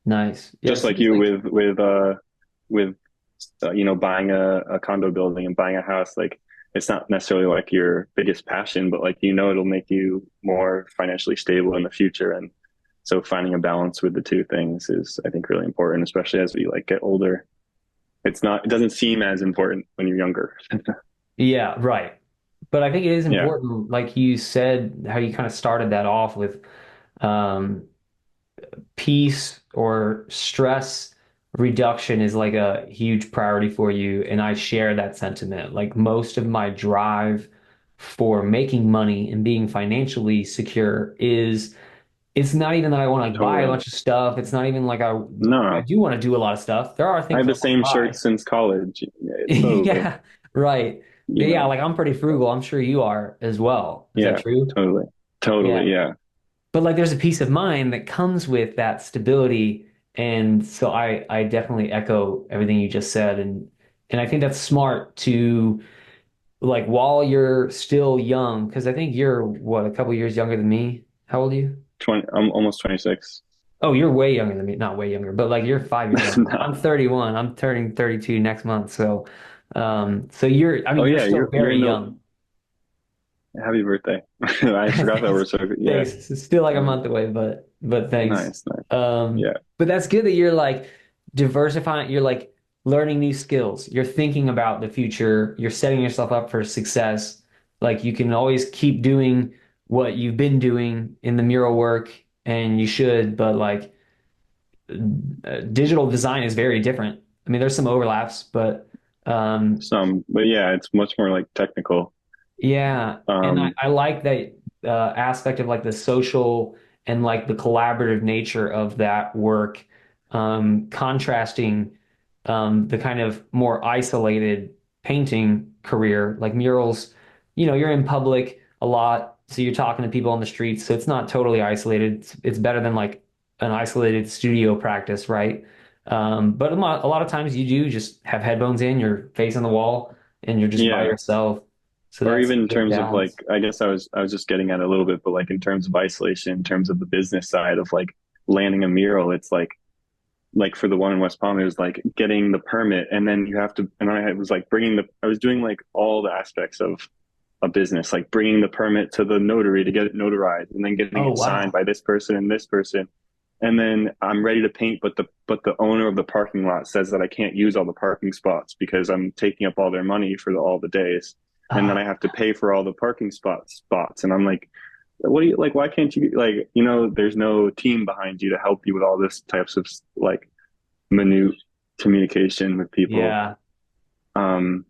Nice. Yeah. It Just like seems you like with you know, buying a condo building and buying a house, like it's not necessarily like your biggest passion, but like you know it'll make you more financially stable in the future. And so finding a balance with the two things is, I think, really important, especially as we like get older. It doesn't seem as important when you're younger. yeah, right. But I think it is Yeah, important, like you said, how you kind of started that off with um, peace or stress reduction is like a huge priority for you. And I share that sentiment. Like most of my drive for making money and being financially secure is it's not even that I want to like buy a totally. bunch of stuff. It's not even like I No, do want to do a lot of stuff. There are I things have I the want to same shirt buy. since college. Totally. Yeah, right. But You yeah, know, like I'm pretty frugal. I'm sure you are as well. Is that yeah, true? totally. Totally. Yeah. Yeah. But like there's a peace of mind that comes with that stability. And so I definitely echo everything you just said. And I think that's smart to like while you're still young, because I think you're what, a couple years younger than me. How old are you? 20, I'm almost 26. Oh, you're way younger than me. Not way younger, but like you're 5 years younger. I'm No. 31. I'm turning 32 next month. So you're, I Oh mean, you're yeah, still you're very in the young. happy birthday. I forgot that we're Thanks. so yeah, Thanks. It's still like a totally. month away, but thanks. Nice, nice. Um, Yeah, but that's good that you're like diversifying, you're like learning new skills. You're thinking about the future. You're setting yourself up for success. Like you can always keep doing what you've been doing in the mural work, and you should, but like digital design is very different. I mean, there's some overlaps, but Some, but yeah, it's much more like technical. Yeah, and I, Um, I like that aspect of like the social and like the collaborative nature of that work, contrasting the kind of more isolated painting career, like murals. You're in public a lot, so you're talking to people on the streets, so it's not totally isolated. It's better than like an isolated studio practice, right? But a lot of times you do just have headphones in, you're facing the wall, and you're just by yeah. yourself. So Or that's a even in good terms of like, balance. I guess I was just getting at it a little bit, but like in terms of isolation, in terms of the business side of like landing a mural, it's like for the one in West Palm, it was like getting the permit, and then you have to, and I was like I was doing like all the aspects of a business, like bringing the permit to the notary to get it notarized, and then getting Oh, it signed wow. by this person and this person, and then I'm ready to paint, but the owner of the parking lot says that I can't use all the parking spots because I'm taking up all their money for all the days, and then Ah, I have to pay for all the parking spots, and I'm like, what do you like? Why can't you like there's no team behind you to help you with all this types of like minute communication with people. yeah. Um,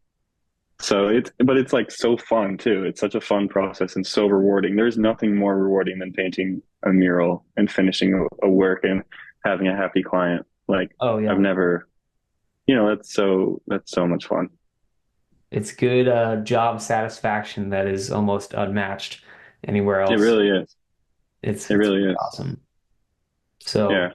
so it's like so fun too. It's such a fun process and so rewarding. There's nothing more rewarding than painting a mural and finishing a work and having a happy client. Like Oh, I've yeah. never, that's so much fun. It's good job satisfaction that is almost unmatched anywhere It else. really is. It's It it's really pretty is. awesome. So, Yeah.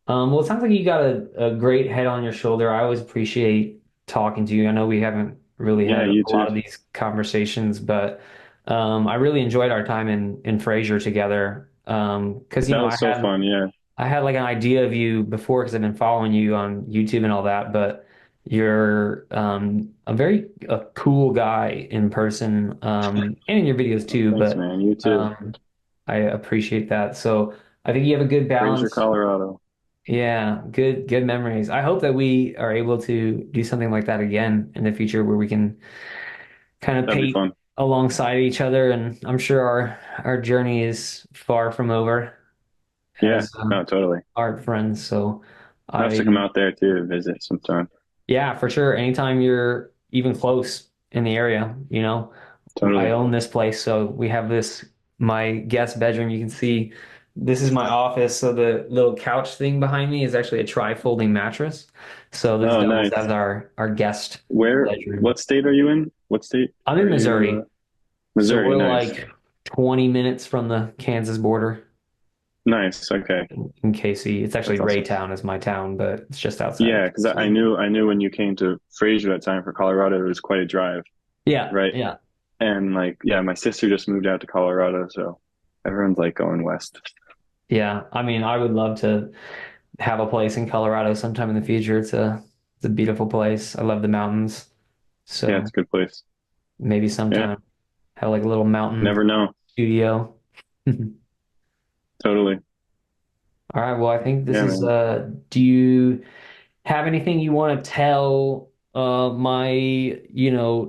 well, it sounds like you got a great head on your shoulder. I always appreciate talking to you. I know we haven't really Yeah, had you a lot too. of these conversations, but I really enjoyed our time in Frasier together. Because That I was so had fun. Yeah. I had like an idea of you before because I've been following you on YouTube and all that, but you're a cool guy in person, and in your videos too, Thanks, but man. You too. um, I appreciate that. So I think you have a good Fraser, balance. Colorado. Yeah, good memories. I hope that we are able to do something like that again in the future where we can kind of That'd be paint fun. alongside each other, and I'm sure our journey is far from over Yeah. as No, totally. art friends. So I'll have to come I, out there too, visit sometime. yeah, for sure. Anytime you're even close in the area, I Totally. own this place. So we have my guest bedroom. You can see this is my office. So the little couch thing behind me is actually a tri-folding mattress. So this Oh, doubles nice. as our guest Where, bedroom. what state are you in? What state I'm are in you? Missouri. So Missouri. we're Nice. like 20 minutes from the Kansas border Nice. Okay. in KC. It's actually That's awesome. Raytown is my town, but it's just outside of Yeah, because I KC. knew I knew when you came to Fraser that time for Colorado, it was quite a drive, Yeah, right? yeah. And like, yeah, my sister just moved out to Colorado, so everyone's like going west. Yeah, I mean, I would love to have a place in Colorado sometime in the future. It's a beautiful place. I love the mountains. Yeah, it's So a good place. maybe Yeah, sometime have like a little mountain never know. studio. All Totally. right, well, I think this Yeah, is man. do you have anything you want to tell my,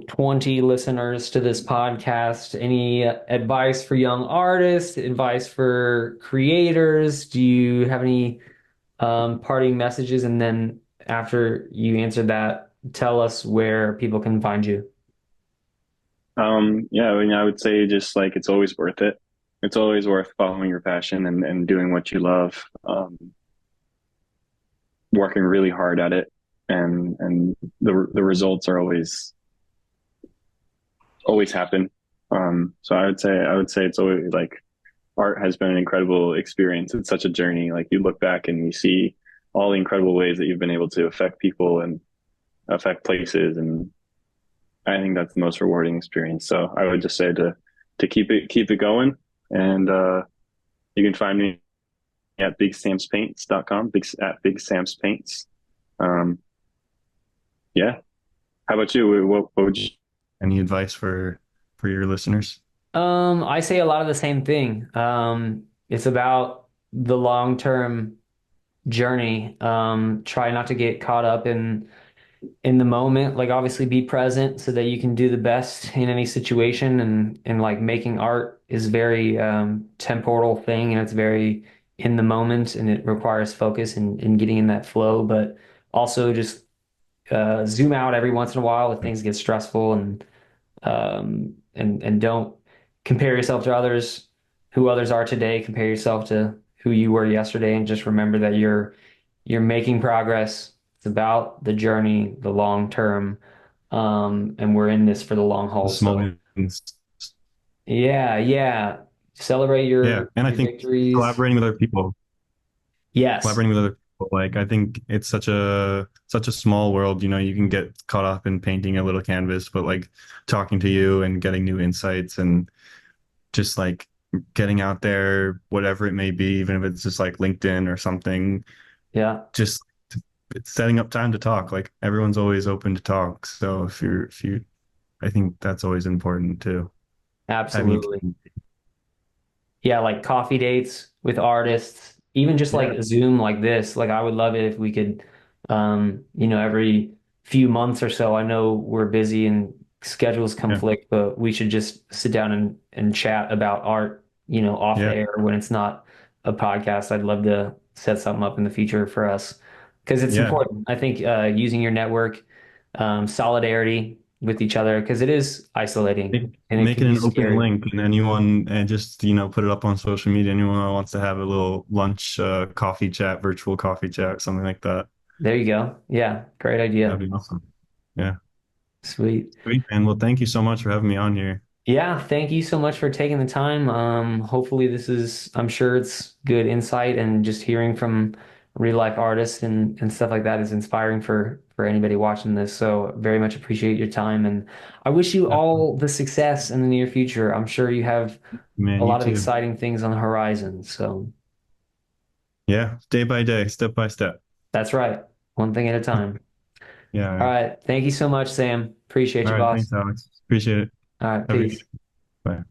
20 listeners to this podcast? Any advice for young artists, advice for creators? Do you have any parting messages, and then after you answer that, tell us where people can find you. Yeah, I mean, I would say just like it's always worth it. It's always worth following your passion and doing what you love. Working really hard at it, and the results are always happen. So I would say it's always like art has been an incredible experience. It's such a journey. Like you look back and you see all the incredible ways that you've been able to affect people and affect places, and I think that's the most rewarding experience. So I would just say to keep it going, and you can find me at bigsamspaints.com, big Sam's Paints. Um, yeah. How about you? What would you? Any advice for your listeners? I say a lot of the same thing. It's about the long-term journey. Try not to get caught up in the moment. Like obviously be present so that you can do the best in any situation. And like making art is very temporal thing, and it's very in the moment, and it requires focus and getting in that flow. But also just zoom out every once in a while if things get stressful, and don't compare yourself to others, who others are today. Compare yourself to who you were yesterday, and just remember that you're making progress. It's about the journey, the long term, and we're in this for the long The haul. small So wins. yeah, yeah, celebrate Yeah. And I your think victories. collaborating with other people, Yes, collaborating with other people, like I think it's such a small world, you can get caught up in painting a little canvas, but like talking to you and getting new insights and just like getting out there, whatever it may be, even if it's just like LinkedIn or something, yeah, just it's setting up time to talk. Like everyone's always open to talk. So if you I think that's always important too. Having a absolutely. community. Yeah, like coffee dates with artists, even just like Yeah, a Zoom like this. Like I would love it if we could, every few months or so. I know we're busy and schedules yeah, conflict, but we should just sit down and chat about art, off the yeah, air when it's not a podcast. I'd love to set something up in the future for us because it's yeah. important. I think using your network, solidarity with each other, because it is isolating and it Make can it be an open scary. link and anyone and just, put it up on social media. Anyone who wants to have a little lunch, coffee chat, virtual coffee chat, something like that. There you go. Yeah, great That'd idea. be awesome. Yeah. Sweet. Sweet, man. Well, thank you so much for having me on here. Yeah, thank you so much for taking the time. Hopefully I'm sure it's good insight, and just hearing from real life artists and stuff like that is inspiring for anybody watching this. So very much appreciate your time, and I wish you Definitely. all the success in the near future. I'm sure you have a Man, you lot of too. exciting things on the horizon. So Yeah. Day by day, step by step. that's right. One thing at a time. Yeah. All All right. right. Thank you so much, Sam. Appreciate All you, right. boss. Thanks, Alex. Appreciate it. All right. Have a good day. Peace. Bye.